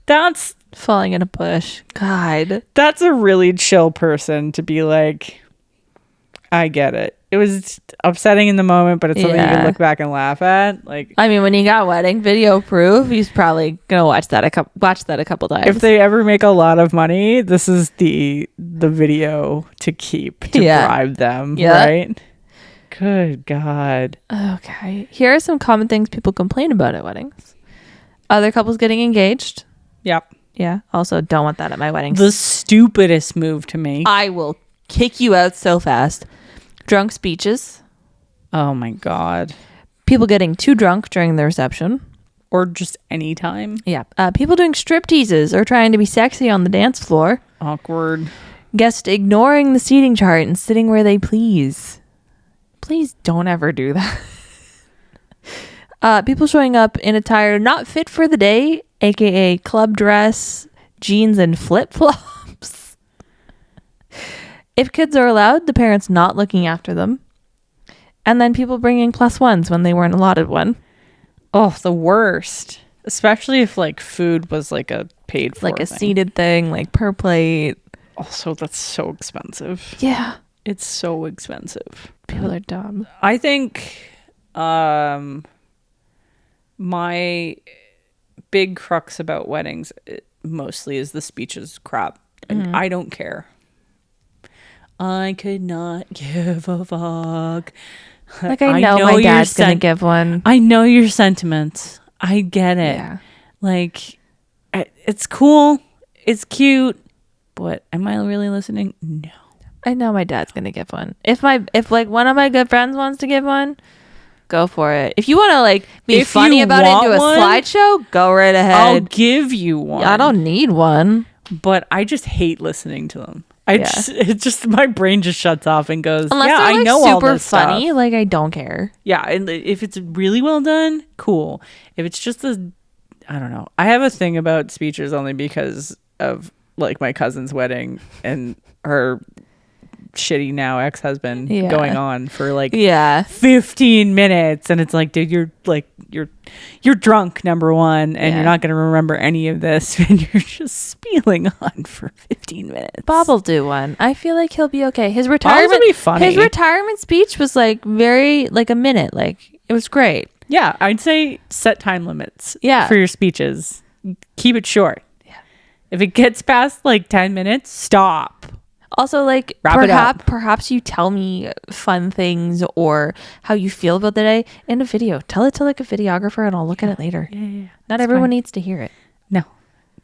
That's falling in a bush. God. That's a really chill person to be like, I get it. It was upsetting in the moment, but it's something you can look back and laugh at. Like, I mean, when you got wedding video proof, he's probably gonna watch that a couple times. If they ever make a lot of money, this is the video to keep to bribe them, right? Good God. Okay. Here are some common things people complain about at weddings. Other couples getting engaged. Yep. Yeah. Also, don't want that at my wedding. The stupidest move to make. I will kick you out so fast. Drunk speeches. Oh my God. People getting too drunk during the reception. Or just any time. Yeah. People doing strip teases or trying to be sexy on the dance floor. Awkward. Guests ignoring the seating chart and sitting where they please. Please don't ever do that. People showing up in attire not fit for the day, aka club dress, jeans, and flip-flops. If kids are allowed, the parents not looking after them. And then people bringing +1s when they weren't allotted one. Oh, the worst. Especially if like food was like a paid for like a thing. seated thing, like per plate. Also, that's so expensive. Yeah. It's so expensive. People are dumb. I think my big crux about weddings mostly is the speeches crap. And I don't care. I could not give a fuck. Like, I know my dad's gonna give one. I know your sentiments. I get it. Yeah. Like, it's cool. It's cute. But am I really listening? No. I know my dad's gonna give one. If like one of my good friends wants to give one, go for it. If you want to like be funny about it and do a slideshow, go right ahead. I'll give you one. I don't need one. But I just hate listening to them. It's just my brain just shuts off and goes, unless they're, like, I know super all this funny stuff. Like, I don't care. Yeah, and if it's really well done, cool. If it's just I don't know. I have a thing about speeches only because of like my cousin's wedding and her shitty now ex-husband going on for like 15 minutes, and it's like, dude, you're drunk, number one, and you're not going to remember any of this, and you're just spieling on for 15 minutes. Bob will do one. I feel like he'll be okay. His retirement be funny. His retirement speech was like very like a minute. Like, it was great. Yeah, I'd say set time limits for your speeches. Keep it short. Yeah. If it gets past like 10 minutes, stop. Also, like, perhaps you tell me fun things or how you feel about the day in a video. Tell it to like a videographer and I'll look at it later. Yeah. Not everyone needs to hear it. No.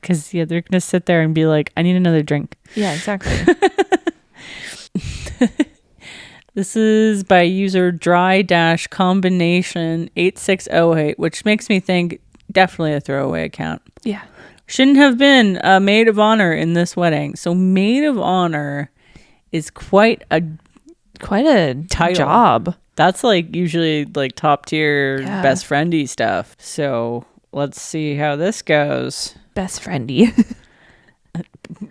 Because, they're going to sit there and be like, I need another drink. Yeah, exactly. This is by user dry-combination 8608, which makes me think definitely a throwaway account. Yeah. Shouldn't have been a maid of honor in this wedding. So maid of honor is quite a title. Job. That's like usually like top tier best friendy stuff. So let's see how this goes. Best friendy.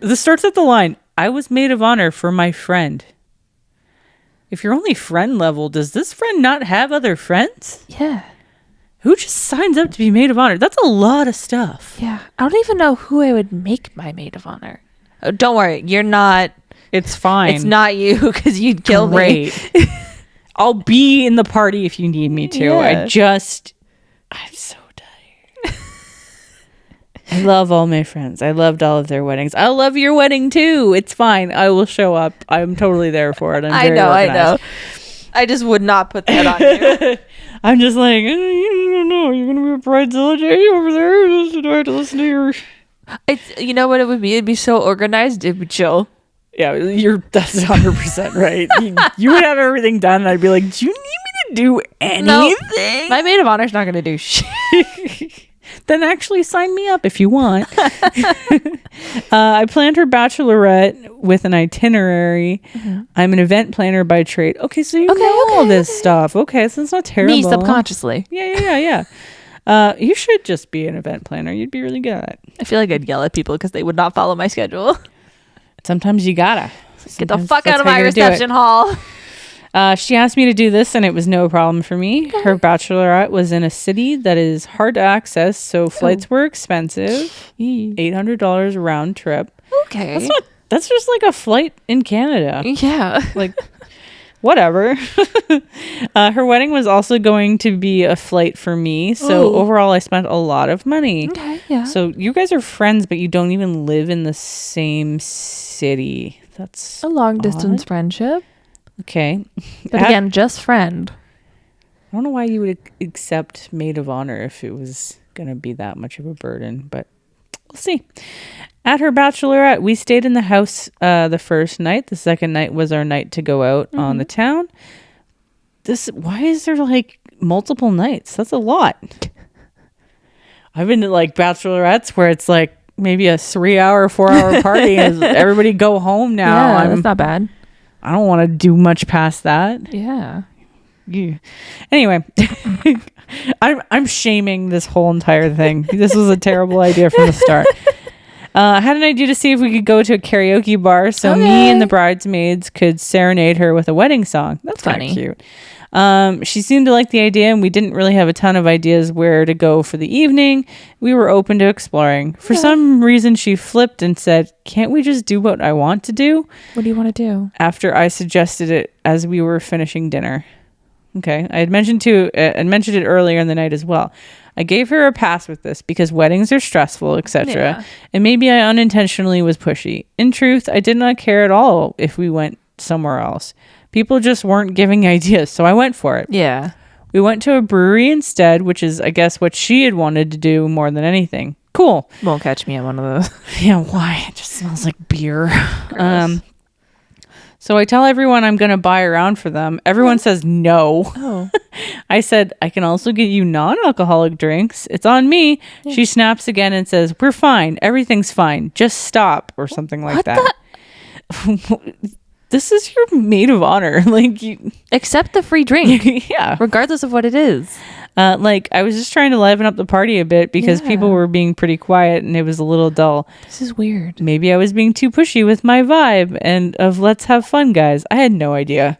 This starts at the line, I was maid of honor for my friend. If you're only friend level, does this friend not have other friends? Yeah. Who just signs up to be maid of honor? That's a lot of stuff. Yeah. I don't even know who I would make my maid of honor. Oh, don't worry. You're not. It's fine. It's not you because you'd kill me. I'll be in the party if you need me to. Yeah. I'm so tired. I love all my friends. I loved all of their weddings. I'll love your wedding too. It's fine. I will show up. I'm totally there for it. I know. I just would not put that on you. I'm just like, you don't know. You're going to be a Bridezilla Jade over there. Do I have to listen to your... You know what it would be? It'd be so organized. It'd be chill. Yeah, that's 100% right. You would have everything done, and I'd be like, do you need me to do anything? No, my maid of honor's not going to do shit. Then actually sign me up if you want. I planned her bachelorette with an itinerary. Mm-hmm. I'm an event planner by trade. Okay, so you know all this stuff. Okay, so it's not terrible. Me subconsciously. Yeah. You should just be an event planner. You'd be really good at it. I feel like I'd yell at people because they would not follow my schedule. Sometimes you gotta. Get the fuck out of my reception hall. She asked me to do this and it was no problem for me. Okay. Her bachelorette was in a city that is hard to access, so flights were expensive. $800 round trip. Okay. That's just like a flight in Canada. Yeah. Like, whatever. Her wedding was also going to be a flight for me, so overall I spent a lot of money. Okay, yeah. So you guys are friends, but you don't even live in the same city. That's a long distance friendship. Okay. But again, just friend. I don't know why you would accept maid of honor if it was going to be that much of a burden, but we'll see. At her bachelorette, we stayed in the house the first night. The second night was our night to go out on the town. Why is there like multiple nights? That's a lot. I've been to like bachelorettes where it's like maybe a 3-hour, 4-hour party and everybody go home now. Yeah, that's not bad. I don't want to do much past that. Yeah. Anyway, I'm shaming this whole entire thing. This was a terrible idea from the start. I had an idea to see if we could go to a karaoke bar so me and the bridesmaids could serenade her with a wedding song. That's funny. Cute. She seemed to like the idea, and we didn't really have a ton of ideas where to go for the evening. We were open to exploring. For some reason, she flipped and said, "Can't we just do what I want to do?" What do you want to do? After I suggested it as we were finishing dinner. Okay. I had mentioned it earlier in the night as well. I gave her a pass with this because weddings are stressful, etc. Yeah. And maybe I unintentionally was pushy. In truth, I did not care at all if we went somewhere else. People just weren't giving ideas, so I went for it. Yeah. We went to a brewery instead, which is, I guess, what she had wanted to do more than anything. Cool. Won't catch me at one of those. Yeah, why? It just smells like beer. So I tell everyone I'm going to buy around for them. Everyone says no. Oh. I said, I can also get you non-alcoholic drinks. It's on me. Yeah. She snaps again and says, we're fine. Everything's fine. Just stop, or something like that. This is your maid of honor. Like, accept the free drink. Yeah. Regardless of what it is. I was just trying to liven up the party a bit because people were being pretty quiet and it was a little dull. This is weird. Maybe I was being too pushy with my vibe and of let's have fun, guys. I had no idea.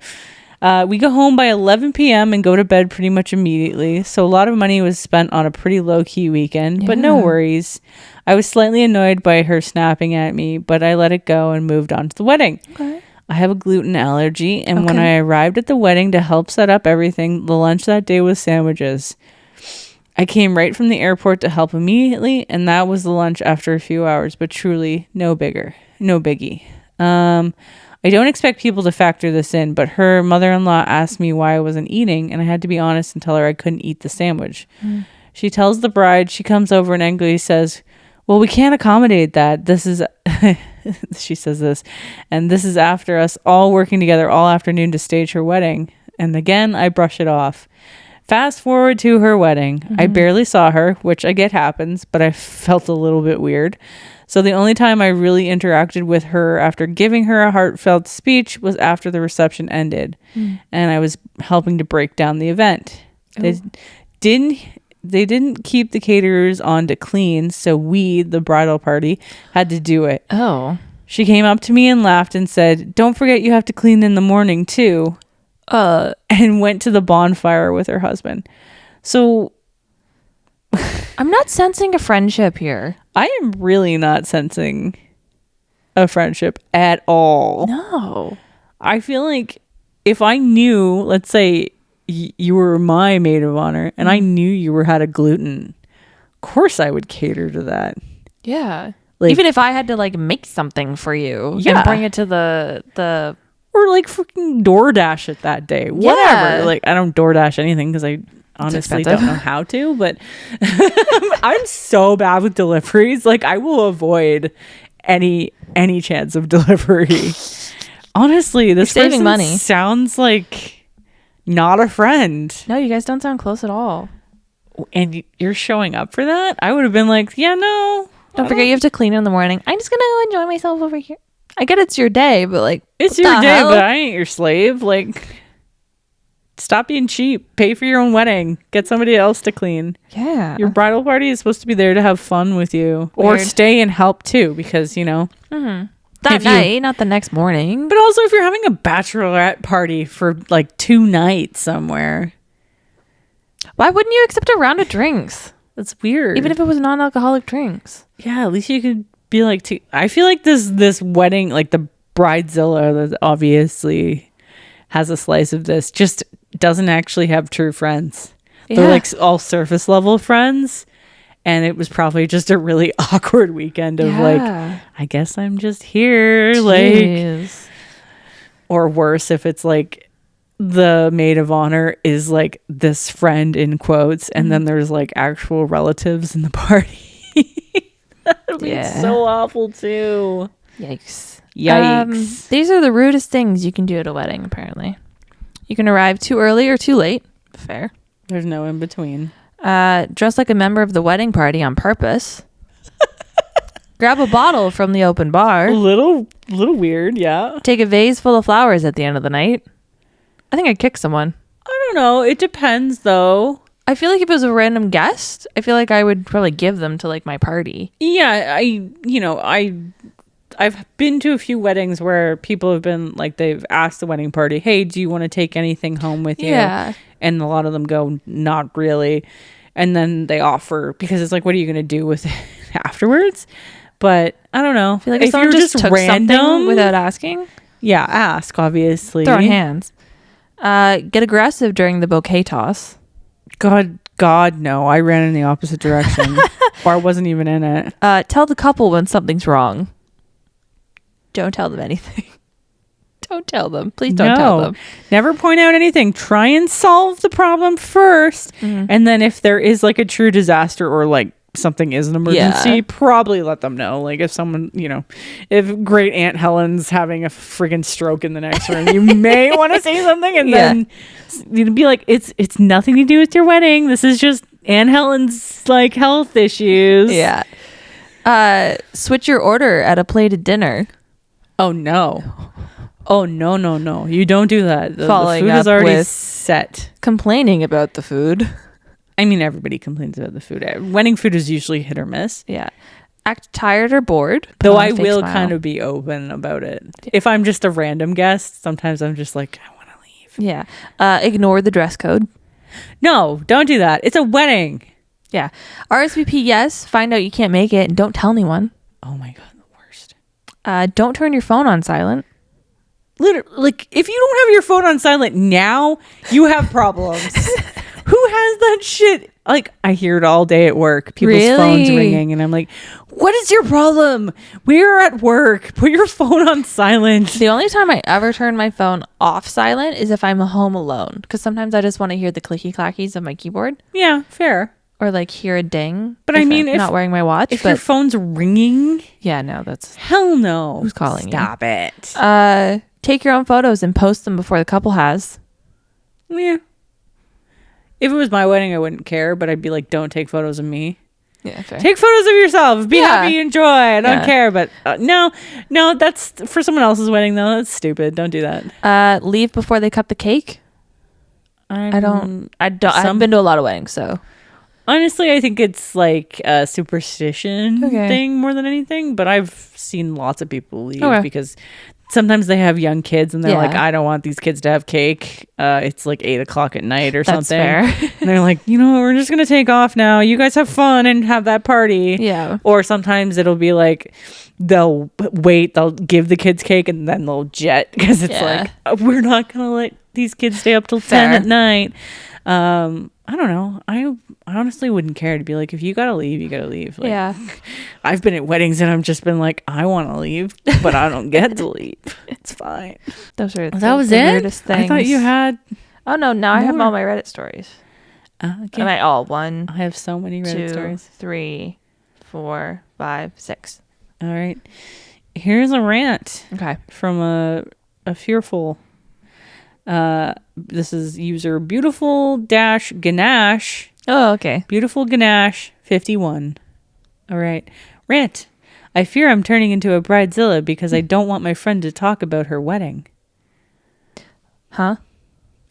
We go home by 11 p.m. and go to bed pretty much immediately. So a lot of money was spent on a pretty low-key weekend, but no worries. I was slightly annoyed by her snapping at me, but I let it go and moved on to the wedding. Okay. I have a gluten allergy, and when I arrived at the wedding to help set up everything, the lunch that day was sandwiches. I came right from the airport to help immediately, and that was the lunch after a few hours, but truly no biggie. I don't expect people to factor this in, but her mother-in-law asked me why I wasn't eating, and I had to be honest and tell her I couldn't eat the sandwich. She tells the bride, she comes over and angrily says, well, we can't accommodate that. This is, she says this, and this is after us all working together all afternoon to stage her wedding. And again, I brush it off. Fast forward to her wedding. I barely saw her, which I get happens, but I felt a little bit weird. So the only time I really interacted with her after giving her a heartfelt speech was after the reception ended. And I was helping to break down the event. They didn't keep the caterers on to clean, so we, the bridal party, had to do it. Oh. She came up to me and laughed and said, don't forget you have to clean in the morning too. And went to the bonfire with her husband. So I'm not sensing a friendship here. I am really not sensing a friendship at all. No. I feel like if I knew, let's say you were my maid of honor and I knew you had a gluten, of course I would cater to that. Yeah. Like, even if I had to like make something for you and bring it to the or like freaking DoorDash it that day. Whatever. Like I don't DoorDash anything because I honestly don't know how to, but I'm so bad with deliveries. Like I will avoid any chance of delivery. Honestly, this saving money sounds like not a friend. No, you guys don't sound close at all. And you're showing up for that? I would have been like, yeah, no. Don't forget you have to clean in the morning. I'm just gonna go enjoy myself over here. I get it's your day, but like it's your day, but I ain't your slave. Like stop being cheap. Pay for your own wedding. Get somebody else to clean. Yeah. Your bridal party is supposed to be there to have fun with you. Weird. Or stay and help too, because you know that night, not the next morning. But also if you're having a bachelorette party for like 2 nights somewhere, why wouldn't you accept a round of drinks? That's weird. Even if it was non-alcoholic drinks. Yeah, at least you could be like I feel like this wedding, like the Bridezilla that obviously has a slice of this, just doesn't actually have true friends. They're like all surface level friends, and it was probably just a really awkward weekend of like, I guess I'm just here. Jeez. Like, or worse if it's like the maid of honor is like this friend in quotes, and then there's like actual relatives in the party. That would be so awful too. Yikes. These are the rudest things you can do at a wedding, apparently. You can arrive too early or too late. Fair. There's no in between. Dress like a member of the wedding party on purpose. Grab a bottle from the open bar. A little weird, yeah. Take a vase full of flowers at the end of the night. I think I'd kick someone. I don't know. It depends, though. I feel like if it was a random guest, I feel like I would probably give them to like my party. Yeah, I've been to a few weddings where people have been like, they've asked the wedding party, hey, do you want to take anything home with you? Yeah. And a lot of them go, not really. And then they offer, because it's like, what are you going to do with it afterwards? But I don't know. I feel like if someone just took something without asking. Yeah, ask, obviously. Throwing hands. Get aggressive during the bouquet toss. God, no. I ran in the opposite direction. Or I wasn't even in it. Tell the couple when something's wrong. Don't tell them anything. Don't tell them. Please don't tell them. Never point out anything. Try and solve the problem first. And then if there is like a true disaster or like something is an emergency, probably let them know. Like if someone, if great Aunt Helen's having a freaking stroke in the next room, you may want to say something, and then you'd be like, it's nothing to do with your wedding. This is just Aunt Helen's like health issues. Yeah. Switch your order at a plated dinner. Oh no. Oh no. You don't do that. The food is already set. Complaining about the food. I mean, everybody complains about the food. Wedding food is usually hit or miss. Yeah. Act tired or bored. Though I will kind of be open about it. If I'm just a random guest, sometimes I'm just like, I want to leave. Yeah. Ignore the dress code. No, don't do that. It's a wedding. Yeah. RSVP, yes. Find out you can't make it and don't tell anyone. Oh my God, the worst. Don't turn your phone on silent. Literally, like, if you don't have your phone on silent now, you have problems. Who has that shit like I hear it all day at work. People's phones ringing, and I'm like, "What is your problem? We're at work. Put your phone on silent." The only time I ever turn my phone off silent is if I'm home alone, because sometimes I just want to hear the clicky clackies of my keyboard. Yeah, fair. Or like hear a ding. But I mean, if not wearing my watch. If your phone's ringing, yeah, no, that's hell no. Who's calling? Stop it. Take your own photos and post them before the couple has. Yeah. If it was my wedding, I wouldn't care, but I'd be like, don't take photos of me. Yeah, fair. Take photos of yourself. Be happy, enjoy. I don't care, but no, that's for someone else's wedding though. That's stupid. Don't do that. Leave before they cut the cake. I haven't been to a lot of weddings, so honestly, I think it's like a superstition thing more than anything. But I've seen lots of people leave because sometimes they have young kids and they're like, I don't want these kids to have cake. It's like 8:00 at night or something. Fair. And they're like, we're just going to take off now. You guys have fun and have that party. Yeah. Or sometimes it'll be like, they'll wait, they'll give the kids cake and then they'll jet because it's like, we're not going to let these kids stay up till 10 at night. I don't know. I honestly wouldn't care to be like, if you gotta leave, you gotta leave. Like, I've been at weddings and I've just been like, I want to leave, but I don't get to leave. It's fine. That was the weirdest things. I thought you had. Oh no! Now more. I have all my Reddit stories. Okay. And I have so many Reddit stories. 3, 4, 5, 6. All right. Here's a rant. Okay. From a fearful. This is user beautiful-ganache. Oh, okay. Beautiful Ganache 51. All right. Rant. I fear I'm turning into a bridezilla because I don't want my friend to talk about her wedding. Huh?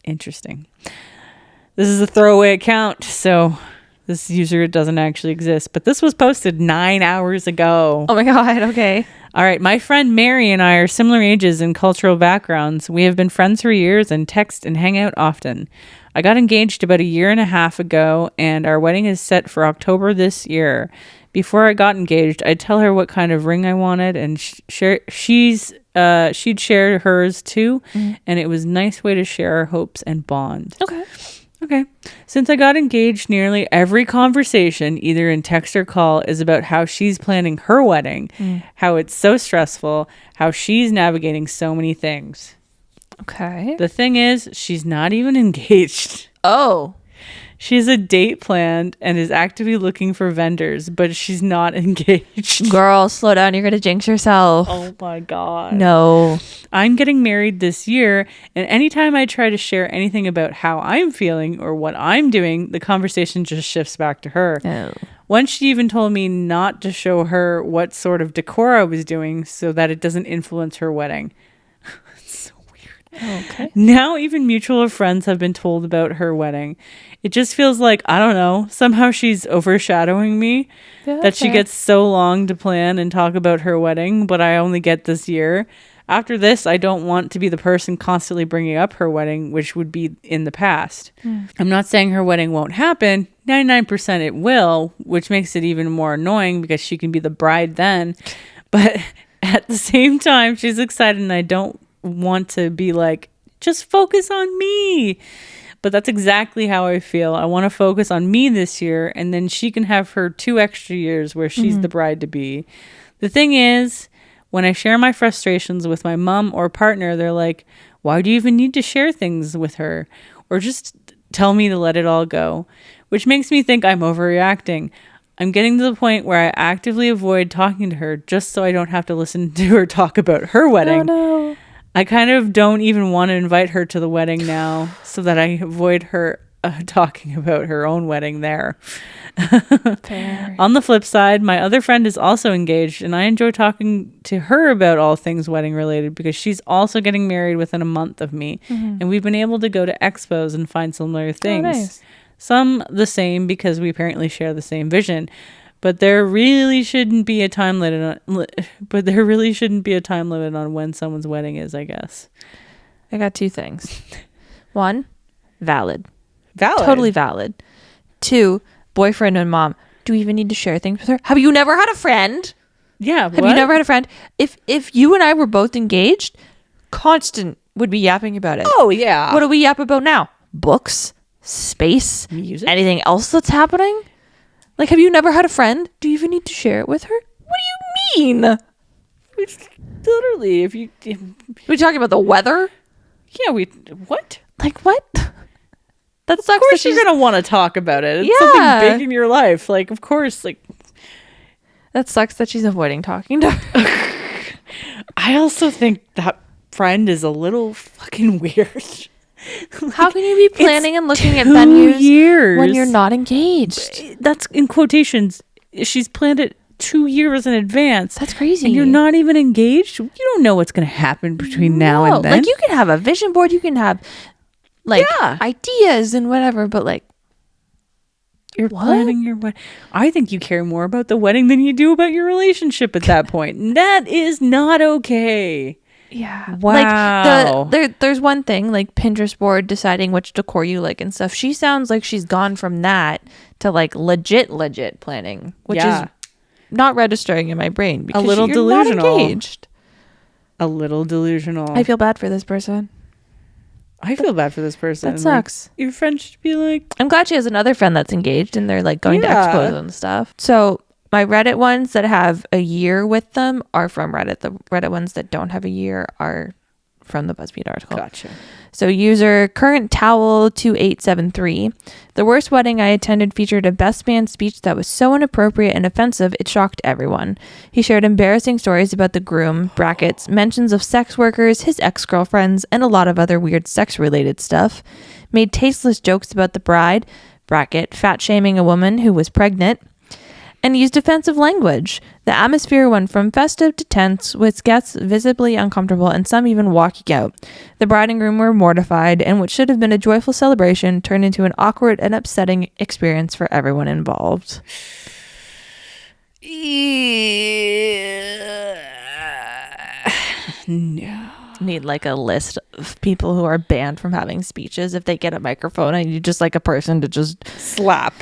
Interesting. This is a throwaway account, so this user doesn't actually exist, but this was posted 9 hours ago. Oh my God. Okay. All right. My friend Mary and I are similar ages and cultural backgrounds. We have been friends for years and text and hang out often. I got engaged about 1.5 years ago, and our wedding is set for October this year. Before I got engaged, I'd tell her what kind of ring I wanted, and she'd share hers too, and it was a nice way to share our hopes and bond. Okay. Since I got engaged, nearly every conversation, either in text or call, is about how she's planning her wedding, how it's so stressful, how she's navigating so many things. Okay. The thing is, she's not even engaged. Oh. She has a date planned and is actively looking for vendors, but she's not engaged. Girl, slow down. You're going to jinx yourself. Oh my God. No. I'm getting married this year, and anytime I try to share anything about how I'm feeling or what I'm doing, the conversation just shifts back to her. Oh. Once she even told me not to show her what sort of decor I was doing so that it doesn't influence her wedding. Okay. Now even mutual friends have been told about her wedding. It just feels like, I don't know, somehow she's overshadowing me. Yeah, that she gets so long to plan and talk about her wedding, but I only get this year. After this, I don't want to be the person constantly bringing up her wedding, which would be in the past. I'm not saying her wedding won't happen. 99% it will, which makes it even more annoying because she can be the bride then. But at the same time, she's excited and I don't want to be like, just focus on me. But that's exactly how I feel. I want to focus on me this year, and then she can have her 2 extra years where she's the bride to be. The thing is, when I share my frustrations with my mom or partner, they're like, why do you even need to share things with her? Or just tell me to let it all go, which makes me think I'm overreacting. I'm getting to the point where I actively avoid talking to her just so I don't have to listen to her talk about her wedding. Oh, no. I kind of don't even want to invite her to the wedding now so that I avoid her talking about her own wedding there. On the flip side, my other friend is also engaged, and I enjoy talking to her about all things wedding related because she's also getting married within a month of me, and we've been able to go to expos and find similar things. Oh, nice. Some the same because we apparently share the same vision. But there really shouldn't be a time limit on when someone's wedding is, I guess. I got 2 things. 1, valid. Valid. Totally valid. 2, boyfriend and mom. Do we even need to share things with her? Have you never had a friend? Yeah. Have you never had a friend? If you and I were both engaged, constant would be yapping about it. Oh, yeah. What do we yap about now? Books, space, music, anything else that's happening. Like, have you never had a friend? Do you even need to share it with her? What do you mean? It's literally, if we talking about the weather? Yeah, what? Like, what? That sucks. Of course you're going to want to talk about it. It's something big in your life. Like, of course, like. That sucks that she's avoiding talking to her. I also think that friend is a little fucking weird. Like, how can you be planning and looking at venues when you're not engaged? That's in quotations. She's planned it 2 years in advance. That's crazy. And you're not even engaged. You don't know what's going to happen between now and then. Like, you can have a vision board. You can have like ideas and whatever, but like, you're planning your wedding. I think you care more about the wedding than you do about your relationship at that point. And that is not okay. Yeah. Wow. Like there's one thing, like Pinterest board deciding which decor you like and stuff. She sounds like she's gone from that to like legit planning, which is not registering in my brain because a little you're delusional. Not engaged. A little delusional. I feel bad for this person. I feel bad for this person. That sucks. Like, your friend should be like... I'm glad she has another friend that's engaged and they're like going to expos and stuff. So my Reddit ones that have a year with them are from Reddit. The Reddit ones that don't have a year are from the BuzzFeed article. Gotcha. So user current towel 2873. The worst wedding I attended featured a best man speech that was so inappropriate and offensive it shocked everyone. He shared embarrassing stories about the groom, brackets, mentions of sex workers, his ex-girlfriends, and a lot of other weird sex-related stuff. Made tasteless jokes about the bride, bracket, fat-shaming a woman who was pregnant, and used offensive language. The atmosphere went from festive to tense, with guests visibly uncomfortable and some even walking out. The bride and groom were mortified, and what should have been a joyful celebration turned into an awkward and upsetting experience for everyone involved. No. Need like a list of people who are banned from having speeches if they get a microphone. I need just like a person to just slap.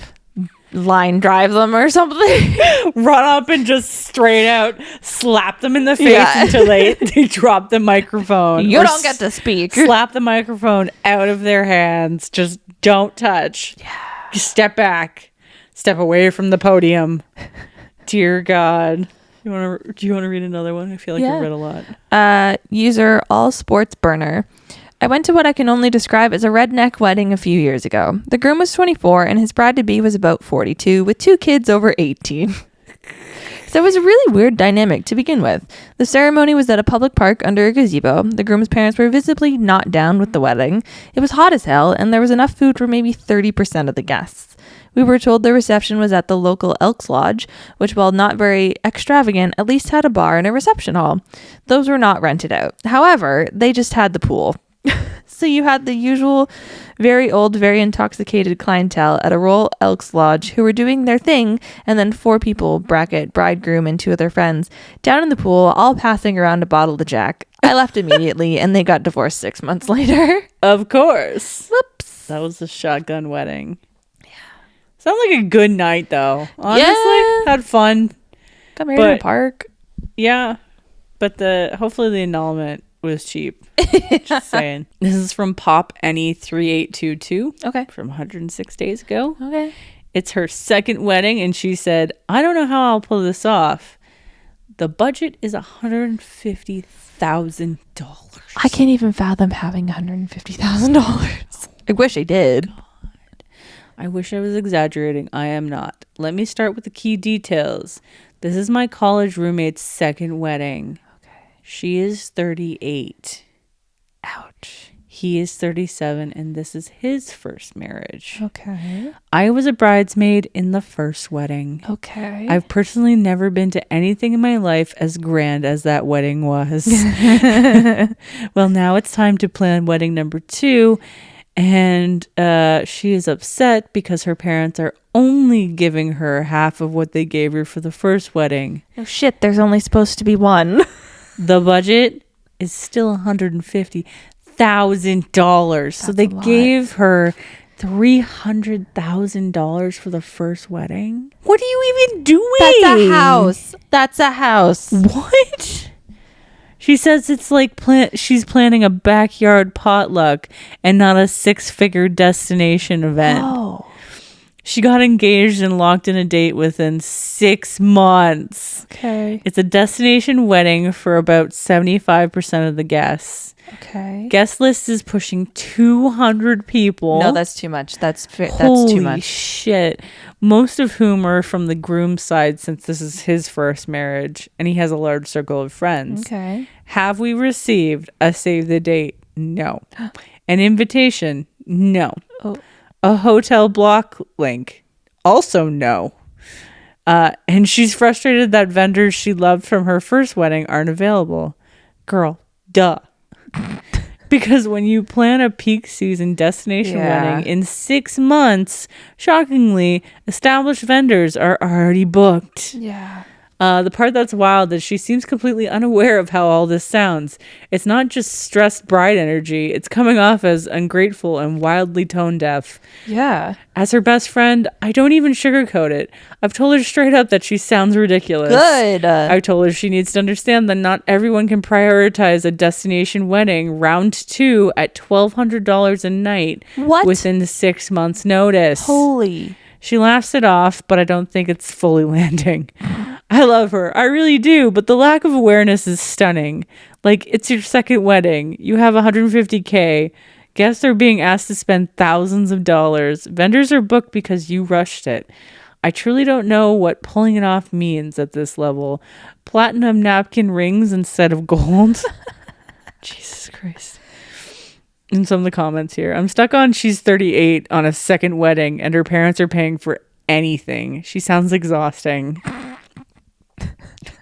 Line drive them or something. Run up and just straight out slap them in the face until they drop the microphone. You don't get to speak. Slap the microphone out of their hands. Just don't touch. Yeah. Just step back. Step away from the podium. Dear God. Do you want to read another one? I feel like you read a lot. User all sports burner. I went to what I can only describe as a redneck wedding a few years ago. The groom was 24 and his bride-to-be was about 42 with 2 kids over 18. So it was a really weird dynamic to begin with. The ceremony was at a public park under a gazebo. The groom's parents were visibly not down with the wedding. It was hot as hell and there was enough food for maybe 30% of the guests. We were told the reception was at the local Elks Lodge, which, while not very extravagant, at least had a bar and a reception hall. Those were not rented out. However, they just had the pool. So you had the usual very old, very intoxicated clientele at a Royal Elks Lodge who were doing their thing, and then 4 people, bracket, bridegroom and 2 of their friends, down in the pool, all passing around a bottle of Jack. I left immediately, and they got divorced 6 months later. Of course. Whoops. That was a shotgun wedding. Yeah. Sounds like a good night, though. Honestly, had fun. Got married in a park. Yeah, but hopefully the annulment was cheap. Just saying. This is from Pop Any 3822. Okay. From 106 days ago. Okay. It's her second wedding, and she said, I don't know how I'll pull this off. The budget is $150,000. I can't even fathom having $150,000. I wish I did. I wish I was exaggerating. I am not. Let me start with the key details. This is my college roommate's second wedding. She is 38. Ouch. He is 37, and this is his first marriage. Okay. I was a bridesmaid in the first wedding. Okay. I've personally never been to anything in my life as grand as that wedding was. Well, now it's time to plan wedding number 2, and she is upset because her parents are only giving her half of what they gave her for the first wedding. Oh, shit. There's only supposed to be one. The budget is still $150,000. So they gave her $300,000 for the first wedding. What are you even doing? That's a house. What? She says it's like she's planning a backyard potluck and not a 6-figure destination event. Oh. She got engaged and locked in a date within 6 months. Okay. It's a destination wedding for about 75% of the guests. Okay. Guest list is pushing 200 people. No, that's too much. That's too much. Holy shit. Most of whom are from the groom's side, since this is his first marriage and he has a large circle of friends. Okay. Have we received a save the date? No. An invitation? No. Oh. A hotel block link? Also no. And she's frustrated that vendors she loved from her first wedding aren't available. Girl, duh. Because when you plan a peak season destination wedding in 6 months, shockingly, established vendors are already booked. Yeah. The part that's wild is she seems completely unaware of how all this sounds. It's not just stressed bride energy. It's coming off as ungrateful and wildly tone deaf. Yeah. As her best friend, I don't even sugarcoat it. I've told her straight up that she sounds ridiculous. Good. I told her she needs to understand that not everyone can prioritize a destination wedding round 2 at $1,200 a night within 6 months' notice. Holy. She laughs it off, but I don't think it's fully landing. I love her. I really do. But the lack of awareness is stunning. Like, it's your second wedding. You have $150K. Guests are being asked to spend thousands of dollars. Vendors are booked because you rushed it. I truly don't know what pulling it off means at this level. Platinum napkin rings instead of gold. Jesus Christ. In some of the comments here, I'm stuck on she's 38 on a second wedding and her parents are paying for anything. She sounds exhausting.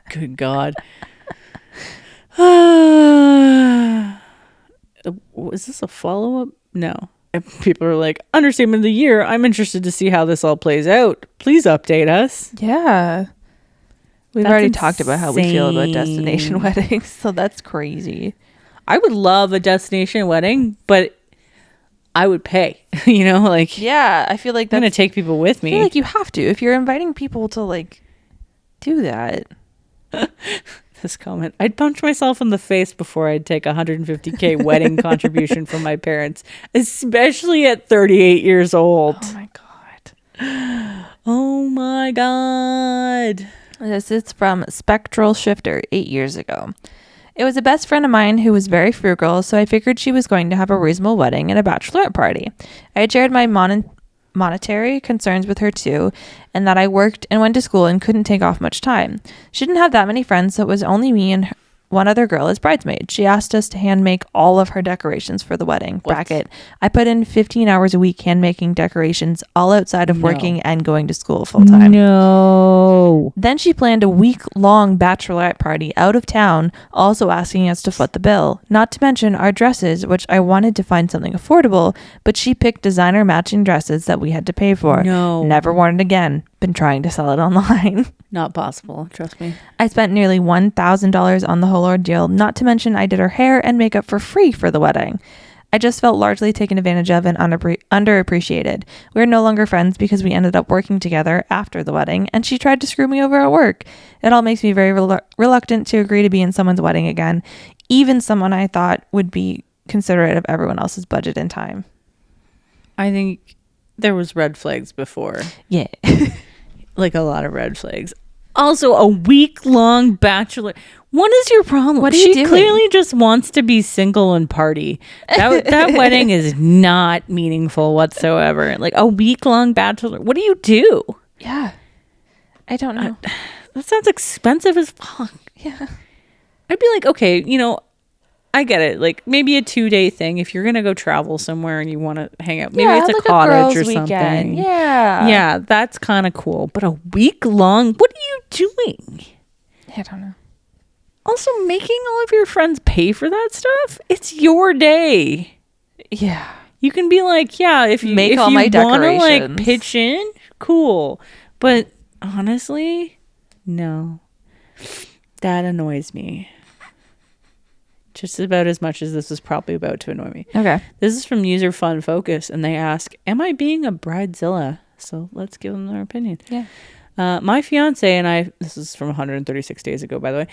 Good God. Was this a follow-up? No. People are like, understatement of the year. I'm interested to see how this all plays out. Please update us. Yeah. We've already talked about how we feel about destination weddings, so that's crazy. I would love a destination wedding, but I would pay, you know, like. Yeah, I feel like that's. I'm going to take people with me. I feel like you have to. If you're inviting people to, like, do that. This comment. I'd punch myself in the face before I'd take $150K wedding contribution from my parents, especially at 38 years old. Oh, my God. Oh, my God. This is from Spectral Shifter 8 years ago. It was a best friend of mine who was very frugal, so I figured she was going to have a reasonable wedding and a bachelorette party. I had shared my monetary concerns with her too, and that I worked and went to school and couldn't take off much time. She didn't have that many friends, so it was only me and one other girl as bridesmaid. She asked us to hand make all of her decorations for the wedding. Bracket. I put in 15 hours a week hand making decorations, all outside of working and going to school full time. No. Then she planned a week-long bachelorette party out of town, also asking us to foot the bill. Not to mention our dresses, which I wanted to find something affordable, but she picked designer matching dresses that we had to pay for. No. Never worn it again. Been trying to sell it online. Not possible, trust me. I spent nearly $1,000 on the whole ordeal, not to mention I did her hair and makeup for free for the wedding. I just felt largely taken advantage of and underappreciated. We're no longer friends because we ended up working together after the wedding, and she tried to screw me over at work. It all makes me very reluctant to agree to be in someone's wedding again, even someone I thought would be considerate of everyone else's budget and time. I think there was red flags before. Yeah. Like a lot of red flags. Also, a week-long bachelor. What is your problem? What are you doing? She clearly just wants to be single and party. That wedding is not meaningful whatsoever. Like a week-long bachelor. What do you do? Yeah. I don't know. That sounds expensive as fuck. Yeah. I'd be like, okay, you know, I get it. Like maybe a 2-day thing. If you're going to go travel somewhere and you want to hang out, maybe it's like a cottage or something. Weekend. Yeah. Yeah, that's kind of cool. But a week long, what are you doing? I don't know. Also, making all of your friends pay for that stuff? It's your day. Yeah. You can be like, yeah, if you want to like pitch in, cool. But honestly, no. That annoys me. Just about as much as this is probably about to annoy me. Okay. This is from User Fun Focus, and they ask, am I being a bridezilla? So let's give them their opinion. Yeah. My fiance and I, this is from 136 days ago, by the way,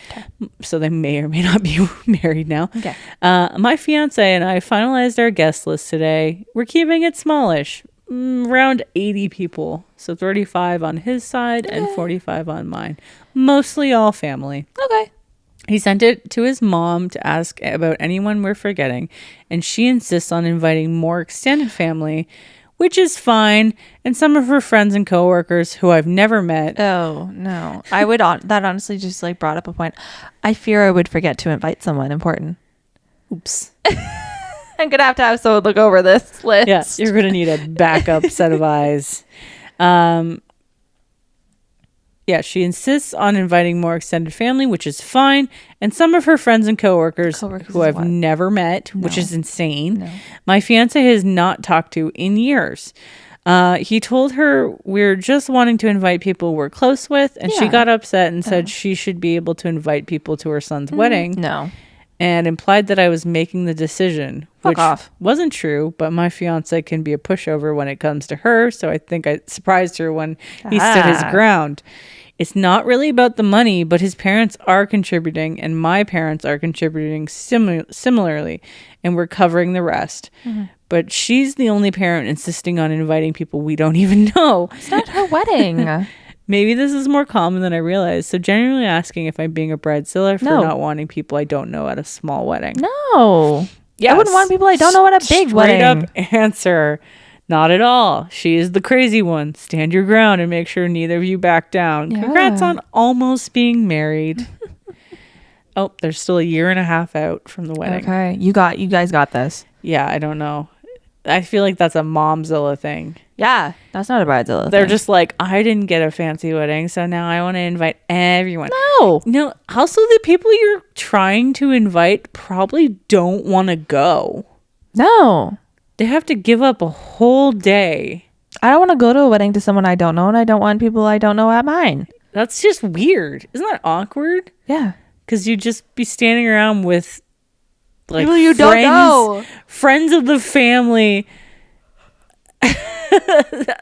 so they may or may not be married now. Okay. My fiance and I finalized our guest list today. We're keeping it smallish, around 80 people. So 35 on his side and 45 on mine. Mostly all family. Okay. He sent it to his mom to ask about anyone we're forgetting, and she insists on inviting more extended family, which is fine, and some of her friends and coworkers who I've never met. Oh, no. I would, that honestly just like brought up a point. I fear I would forget to invite someone important. Oops. I'm going to have someone look over this list. Yeah, you're going to need a backup set of eyes. Yeah, she insists on inviting more extended family, which is fine. And some of her friends and coworkers who I've never met, which is insane. No. My fiance has not talked to in years. He told her we're just wanting to invite people we're close with. And she got upset and said she should be able to invite people to her son's wedding. No. And implied that I was making the decision, which wasn't true, but my fiance can be a pushover when it comes to her, so I think I surprised her when he stood his ground. It's not really about the money, but his parents are contributing, and my parents are contributing similarly, and we're covering the rest. Mm-hmm. But she's the only parent insisting on inviting people we don't even know. It's not her wedding. Maybe this is more common than I realized. So genuinely asking if I'm being a bridezilla for not wanting people I don't know at a small wedding. No. Yes. I wouldn't want people I don't know at a big wedding. Straight up answer. Not at all. She is the crazy one. Stand your ground and make sure neither of you back down. Yeah. Congrats on almost being married. Oh, there's still a year and a half out from the wedding. Okay. You guys got this. Yeah, I don't know. I feel like that's a momzilla thing. Yeah, that's not a bridezilla They're just like, I didn't get a fancy wedding, so now I want to invite everyone. No. Also, the people you're trying to invite probably don't want to go. No. They have to give up a whole day. I don't want to go to a wedding to someone I don't know, and I don't want people I don't know at mine. That's just weird. Isn't that awkward? Yeah. Because you'd just be standing around with like people you don't know. Friends of the family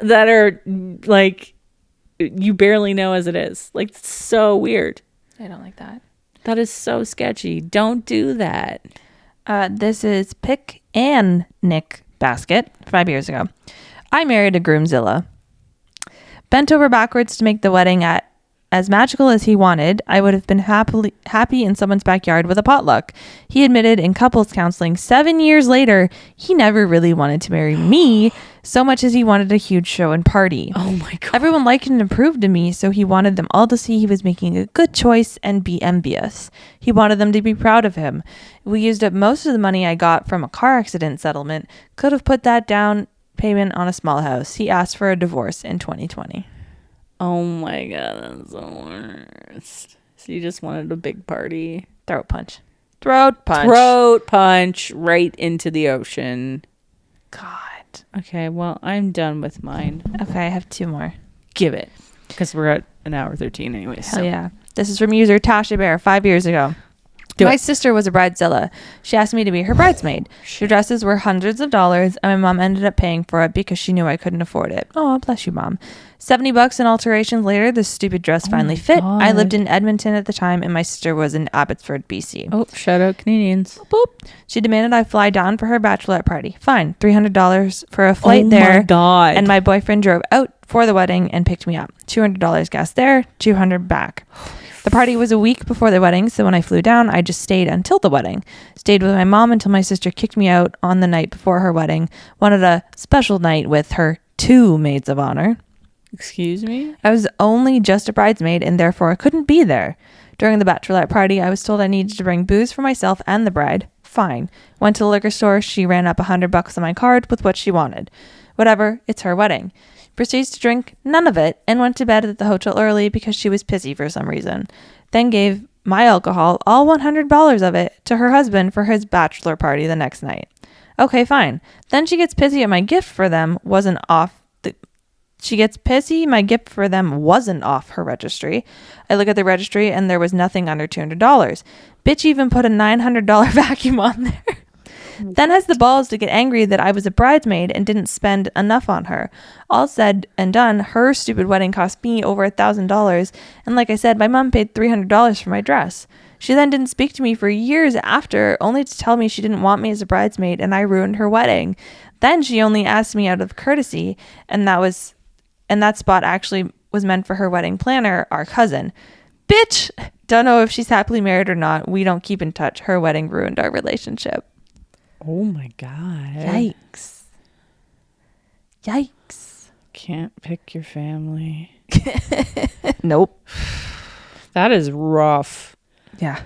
that are like you barely know as it is. Like, it's so weird. I don't like that. That is so sketchy. Don't do that. This is Pick and Nick Basket 5 years ago. I married a groomzilla. Bent over backwards to make the wedding as magical as he wanted. I would have been happy in someone's backyard with a potluck. He admitted in couples counseling 7 years later he never really wanted to marry me so much as he wanted a huge show and party. Oh my God. Everyone liked and approved of me, so he wanted them all to see he was making a good choice and be envious. He wanted them to be proud of him. We used up most of the money I got from a car accident settlement. Could have put that down payment on a small house. He asked for a divorce in 2020. Oh my God, that's the worst. So you just wanted a big party. Throat punch right into the ocean. God. Okay, well, I'm done with mine. Okay, I have 2 more. Give it. Because we're at an hour 13 anyway. Hell yeah. This is from user Tasha Bear 5 years ago. My sister was a bridezilla. She asked me to be her bridesmaid. Her dresses were hundreds of dollars, and my mom ended up paying for it because she knew I couldn't afford it. Oh, bless you, Mom. $70 in alterations later, this stupid dress finally fit. God. I lived in Edmonton at the time, and my sister was in Abbotsford, BC. Oh, shout out Canadians. Boop. She demanded I fly down for her bachelorette party. Fine, $300 for a flight there. Oh my God. And my boyfriend drove out for the wedding and picked me up. $200 gas there, $200 back. The party was a week before the wedding, so when I flew down, I just stayed until the wedding. Stayed with my mom until my sister kicked me out on the night before her wedding. Wanted a special night with her 2 maids of honor. Excuse me? I was only just a bridesmaid and therefore I couldn't be there. During the bachelorette party, I was told I needed to bring booze for myself and the bride. Fine. Went to the liquor store. She ran up $100 on my card with what she wanted. Whatever, it's her wedding. Proceeds to drink none of it and went to bed at the hotel early because she was pissy for some reason. Then gave my alcohol, all $100 of it, to her husband for his bachelor party the next night. Okay, fine. Then she gets pissy at my gift for them wasn't off. My gift for them wasn't off her registry. I look at the registry and there was nothing under $200. Bitch even put a $900 vacuum on there. Then has the balls to get angry that I was a bridesmaid and didn't spend enough on her. All said and done, her stupid wedding cost me over $1,000. And like I said, my mom paid $300 for my dress. She then didn't speak to me for years after, only to tell me she didn't want me as a bridesmaid and I ruined her wedding. Then she only asked me out of courtesy, and that spot actually was meant for her wedding planner, our cousin. Bitch! Don't know if she's happily married or not. We don't keep in touch. Her wedding ruined our relationship. Oh my God. Yikes. Yikes. Can't pick your family. Nope. That is rough. Yeah.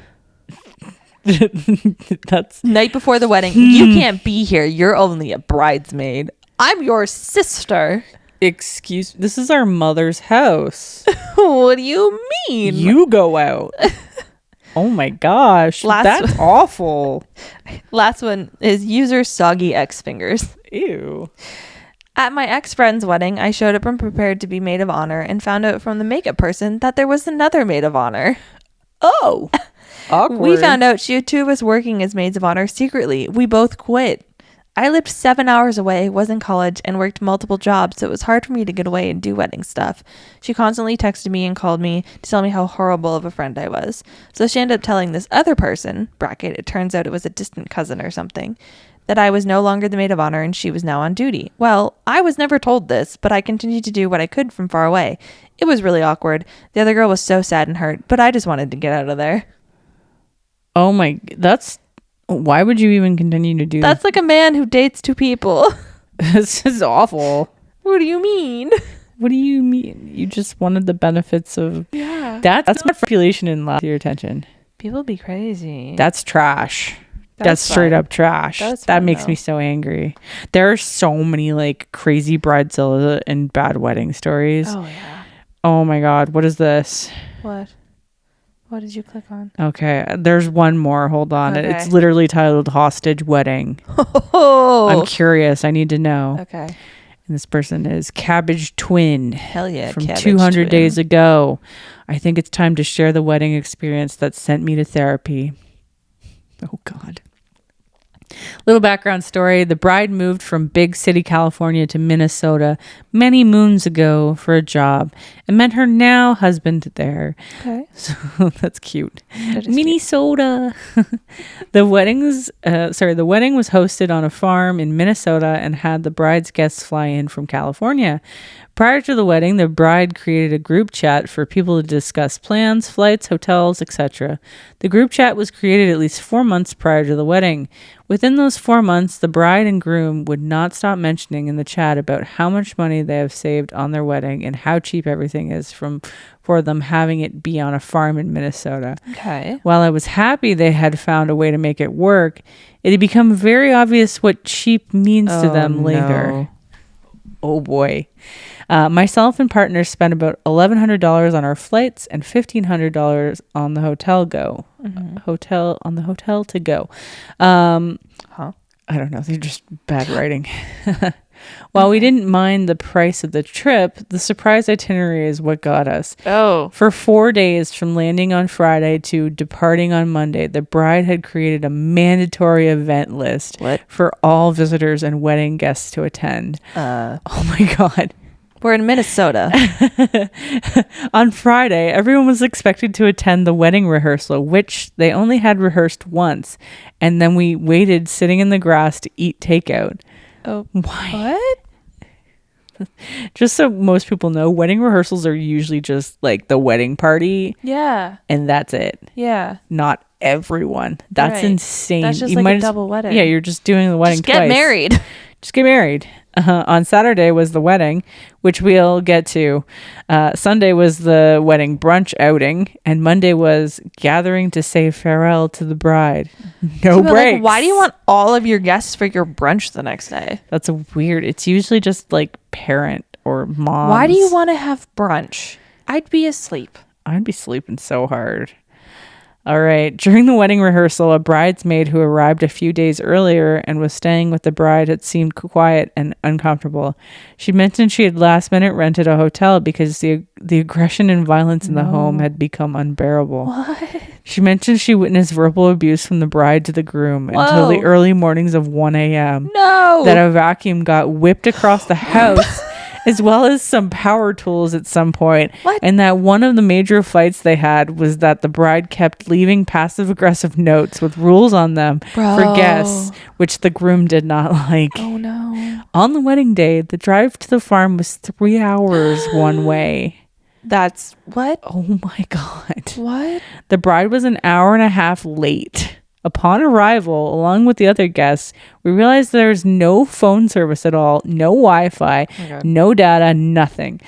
That's night before the wedding. You can't be here. You're only a bridesmaid. I'm your sister. Excuse, this is our mother's house. What do you mean? You go out. Oh my gosh. That's awful. Last one is user soggy X fingers. Ew. At my ex-friend's wedding, I showed up and prepared to be maid of honor and found out from the makeup person that there was another maid of honor. Oh. Awkward. We found out she had two of us working as maids of honor secretly. We both quit. I lived 7 hours away, was in college, and worked multiple jobs, so it was hard for me to get away and do wedding stuff. She constantly texted me and called me to tell me how horrible of a friend I was. So she ended up telling this other person, bracket, it turns out it was a distant cousin or something, that I was no longer the maid of honor and she was now on duty. Well, I was never told this, but I continued to do what I could from far away. It was really awkward. The other girl was so sad and hurt, but I just wanted to get out of there. Oh my, why would you even continue to do that? That's like a man who dates two people. This is awful. What do you mean? What do you mean? You just wanted the benefits of... Yeah. That's manipulation and love your attention. People be crazy. That's trash. That's straight up trash. That makes me so angry. There are so many like crazy bridezilla and bad wedding stories. Oh, yeah. Oh my God. What is this? What did you click on? Okay. There's one more. Hold on. Okay. It's literally titled Hostage Wedding. Oh. I'm curious. I need to know. Okay. And this person is Cabbage Twin. Hell yeah. From 200 days ago. I think it's time to share the wedding experience that sent me to therapy. Oh God. Little background story. The bride moved from big city California to Minnesota many moons ago for a job and met her now husband there. Okay. So that's cute. Minnesota. The wedding was hosted on a farm in Minnesota and had the bride's guests fly in from California. Prior to the wedding, the bride created a group chat for people to discuss plans, flights, hotels, etc. The group chat was created at least 4 months prior to the wedding. Within those 4 months, the bride and groom would not stop mentioning in the chat about how much money they have saved on their wedding and how cheap everything is for them having it be on a farm in Minnesota. Okay. While I was happy they had found a way to make it work, it had become very obvious what cheap means to them later. No. Oh boy. Myself and partner spent about $1,100 on our flights and $1,500 on the hotel go. Mm-hmm. On the hotel to go. I don't know. They're just bad writing. While we didn't mind the price of the trip, the surprise itinerary is what got us. Oh. For 4 days from landing on Friday to departing on Monday, the bride had created a mandatory event list for all visitors and wedding guests to attend. Oh my God. We're in Minnesota. On Friday, everyone was expected to attend the wedding rehearsal, which they only had rehearsed once. And then we waited sitting in the grass to eat takeout. Oh, why? What? Just so most people know, wedding rehearsals are usually just like the wedding party. Yeah. And that's it. Yeah. Not everyone. That's insane. That's just like a double wedding. Yeah, you're just doing the wedding twice. Just get married. Just get married. On Saturday was the wedding, which we'll get to. Sunday was the wedding brunch outing, and Monday was gathering to say farewell to the bride. No breaks. Like, why do you want all of your guests for your brunch the next day? That's a weird. It's usually just like parent or mom. Why do you want to have brunch? I'd be asleep. I'd be sleeping so hard. All right. During the wedding rehearsal, a bridesmaid who arrived a few days earlier and was staying with the bride had seemed quiet and uncomfortable. She mentioned she had last minute rented a hotel because the aggression and violence in the home had become unbearable. What? She mentioned she witnessed verbal abuse from the bride to the groom until the early mornings of 1 a.m. No! That a vacuum got whipped across the house. As well as some power tools at some point. What? And that one of the major fights they had was that the bride kept leaving passive-aggressive notes with rules on them for guests, which the groom did not like. Oh, no. On the wedding day, the drive to the farm was 3 hours one way. That's what? Oh, my God. What? The bride was an hour and a half late. Upon arrival, along with the other guests, we realized there was no phone service at all, no Wi-Fi, no data, nothing.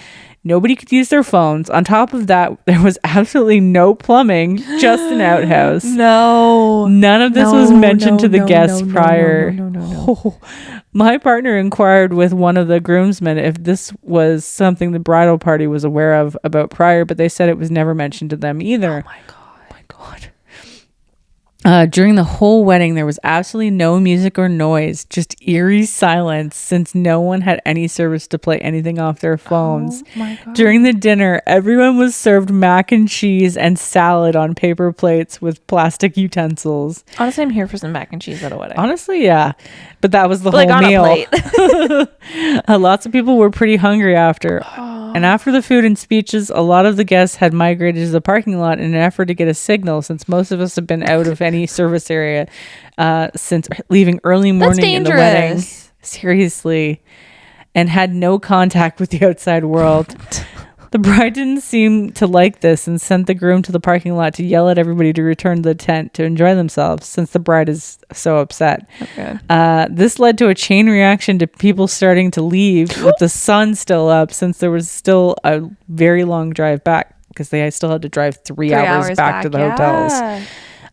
Nobody could use their phones. On top of that, there was absolutely no plumbing, just an outhouse. No. None of this was mentioned to the guests prior. No. My partner inquired with one of the groomsmen if this was something the bridal party was aware of about prior, but they said it was never mentioned to them either. Oh my God. During the whole wedding, there was absolutely no music or noise, just eerie silence since no one had any service to play anything off their phones. Oh my God. During the dinner, everyone was served mac and cheese and salad on paper plates with plastic utensils. Honestly, I'm here for some mac and cheese at a wedding. Honestly, yeah. But that was the whole meal. On a plate. Lots of people were pretty hungry after. And after the food and speeches, a lot of the guests had migrated to the parking lot in an effort to get a signal, since most of us have been out of any service area since leaving early morning in the wedding. Seriously. And had no contact with the outside world. The bride didn't seem to like this and sent the groom to the parking lot to yell at everybody to return to the tent to enjoy themselves, since the bride is so upset. Okay. This led to a chain reaction to people starting to leave with the sun still up, since there was still a very long drive back, because they still had to drive 3 hours back to the hotels.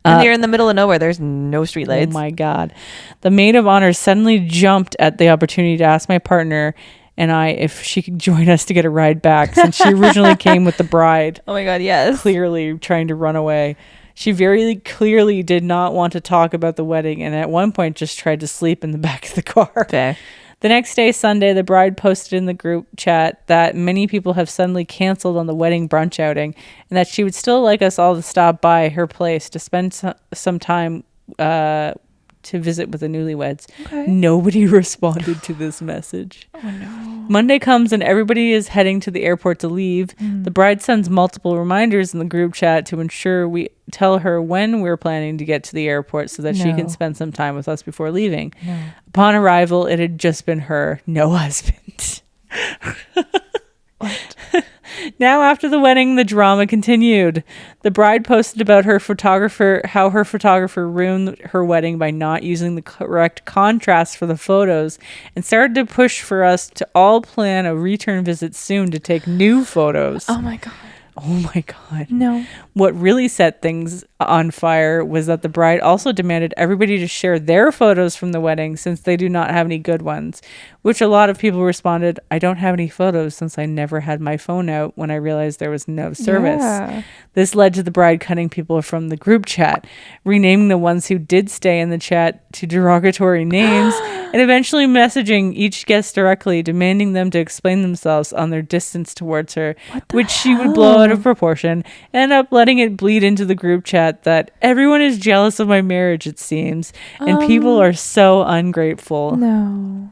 And you're in the middle of nowhere. There's no streetlights. Oh my God. The maid of honor suddenly jumped at the opportunity to ask my partner and I if she could join us to get a ride back, since she originally came with the bride. Oh my God, yes. Clearly trying to run away. She very clearly did not want to talk about the wedding, and at one point just tried to sleep in the back of the car. Okay. The next day, Sunday, the bride posted in the group chat that many people have suddenly canceled on the wedding brunch outing, and that she would still like us all to stop by her place to spend some time to visit with the newlyweds. Okay. Nobody responded to this message. Oh no. Monday comes and everybody is heading to the airport to leave. The bride sends multiple reminders in the group chat to ensure we tell her when we're planning to get to the airport so that she can spend some time with us before leaving. No. Upon arrival, it had just been her, no husband. What? Now, after the wedding, the drama continued. The bride posted about how her photographer ruined her wedding by not using the correct contrast for the photos, and started to push for us to all plan a return visit soon to take new photos. Oh my God. Oh my God. No. What really set things on fire was that the bride also demanded everybody to share their photos from the wedding, since they do not have any good ones, which a lot of people responded, I don't have any photos since I never had my phone out when I realized there was no service. Yeah. This led to the bride cutting people from the group chat, renaming the ones who did stay in the chat to derogatory names, and eventually messaging each guest directly, demanding them to explain themselves on their distance towards her, which she would blow out of proportion, and end up letting it bleed into the group chat that everyone is jealous of my marriage, it seems, and people are so ungrateful. No.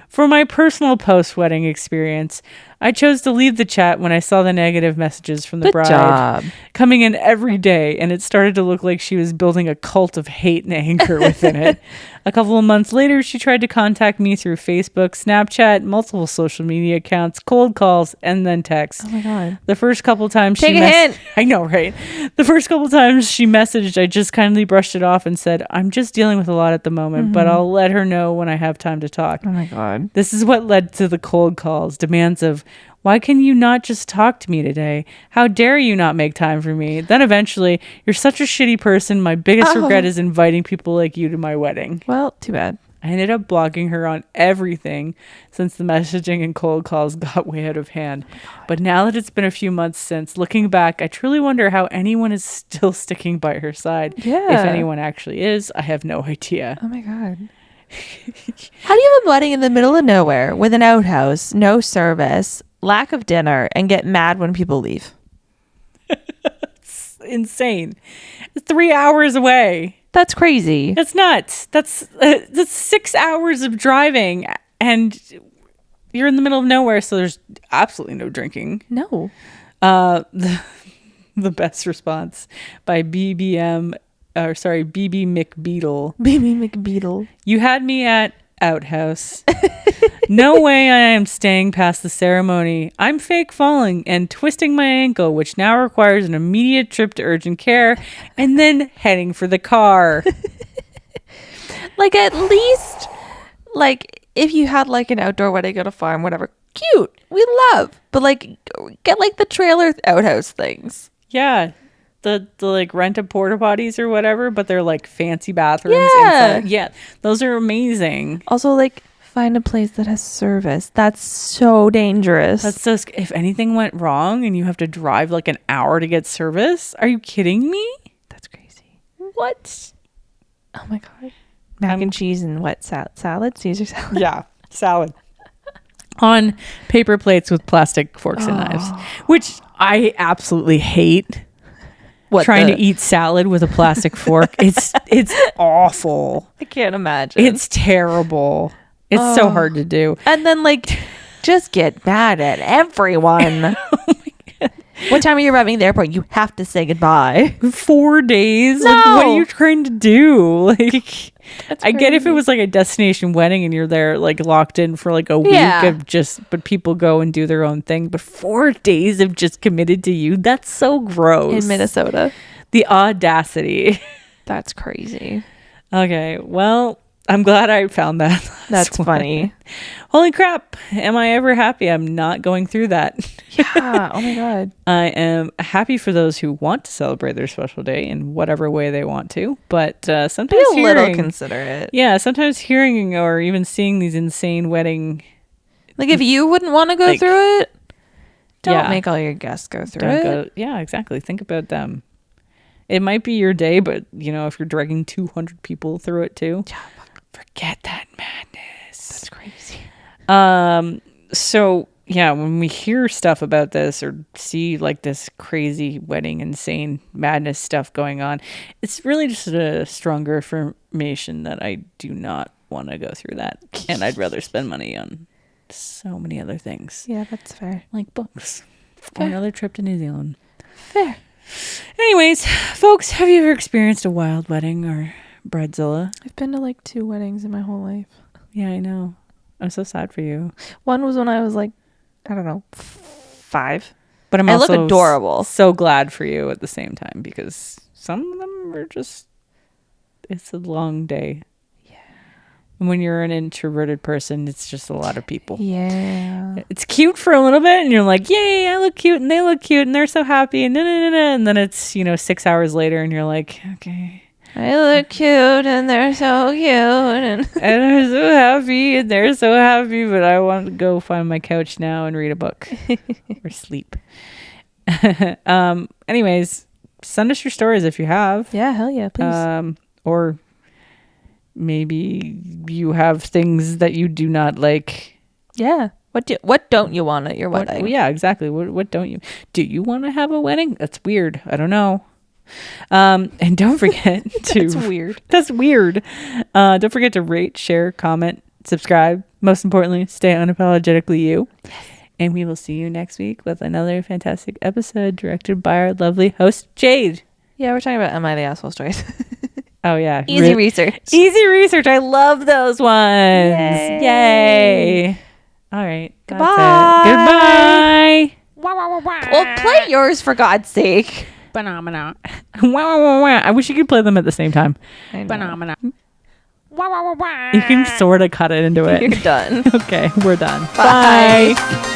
For my personal post-wedding experience, I chose to leave the chat when I saw the negative messages from the bride coming in every day, and it started to look like she was building a cult of hate and anger within it. A couple of months later, she tried to contact me through Facebook, Snapchat, multiple social media accounts, cold calls, and then texts. Oh my God. The first couple times Take a hint. I know, right? The first couple times she messaged, I just kindly brushed it off and said, I'm just dealing with a lot at the moment, but I'll let her know when I have time to talk. Oh my God. This is what led to the cold calls, demands of, why can you not just talk to me today? How dare you not make time for me? Then eventually, you're such a shitty person. My biggest regret is inviting people like you to my wedding. Well, too bad. I ended up blocking her on everything since the messaging and cold calls got way out of hand. But now that it's been a few months since, looking back, I truly wonder how anyone is still sticking by her side. Yeah. If anyone actually is, I have no idea. Oh my God. How do you have a wedding in the middle of nowhere with an outhouse, no service, lack of dinner, and get mad when people leave? It's insane. It's 3 hours away. That's crazy. That's nuts. That's 6 hours of driving, and you're in the middle of nowhere, so there's absolutely no drinking. No. The best response by BB McBeetle. BB McBeetle. You had me at outhouse. No way I am staying past the ceremony. I'm fake falling and twisting my ankle, which now requires an immediate trip to urgent care and then heading for the car. Like, at least, like, if you had like an outdoor wedding at a farm, whatever, cute, we love. But like, get like the trailer outhouse things. Yeah. The like rent a porta potties or whatever, but they're like fancy bathrooms. Yeah. Inside. Yeah. Those are amazing. Also, like, find a place that has service. That's so dangerous. That's so if anything went wrong and you have to drive like an hour to get service, are you kidding me? That's crazy. What? Oh my God. Mac and cheese and what? Salad? Caesar salad? Yeah. Salad. On paper plates with plastic forks and knives, which I absolutely hate. Trying to eat salad with a plastic fork. It's awful. I can't imagine. It's terrible. It's so hard to do. And then like just get mad at everyone. Oh my God. What time are you arriving at the airport? You have to say goodbye. 4 days? No. Like, what are you trying to do? Like, That's I get if it crazy. was like a destination wedding and you're there like locked in for like a week of but people go and do their own thing. But 4 days of just committed to you, that's so gross. In Minnesota. The audacity. That's crazy. Okay, well, I'm glad I found that. That's funny. Holy crap. Am I ever happy I'm not going through that? Yeah. Oh my God. I am happy for those who want to celebrate their special day in whatever way they want to. But sometimes Be a little considerate. Yeah, sometimes hearing or even seeing these insane wedding. Like if you wouldn't want to go like, through it, don't yeah. make all your guests go through it. Yeah, exactly. Think about them. It might be your day, but you know, if you're dragging 200 people through it too, forget that madness. That's crazy. So yeah, when we hear stuff about this or see like this crazy wedding, insane madness stuff going on, it's really just a stronger affirmation that I do not want to go through that. And I'd rather spend money on so many other things. Yeah, that's fair. Like books. Or another trip to New Zealand. Fair. Anyways, folks, have you ever experienced a wild wedding or bridezilla? I've been to like 2 weddings in my whole life. Yeah, I know. I'm so sad for you. One was when I was like, I don't know, 5. But I'm I also look adorable. So glad for you at the same time because some of them are just, it's a long day. Yeah. And when you're an introverted person, it's just a lot of people. Yeah. It's cute for a little bit and you're like, yay, I look cute and they look cute and they're so happy and and then it's, 6 hours later and you're like, okay. I look cute and they're so cute and I'm so happy and they're so happy, but I want to go find my couch now and read a book or sleep. Anyways, send us your stories if you have. Yeah, hell yeah, please. Or maybe you have things that you do not like. Yeah. What don't you want at your wedding? Yeah, exactly. What don't you? Do you want to have a wedding? That's weird. I don't know. And don't forget to That's weird. That's weird. Don't forget to rate, share, comment, subscribe. Most importantly, stay unapologetically you. Yes. And we will see you next week with another fantastic episode directed by our lovely host, Jade. Yeah, we're talking about Am I the Asshole stories. Oh, yeah. Easy research. Easy research. I love those ones. Yay. All right. Goodbye. Goodbye. Well, play yours for God's sake. Phenomena. I wish you could play them at the same time. Phenomena. You can sort of cut it into it. You're done. Okay, we're done. Bye. Bye.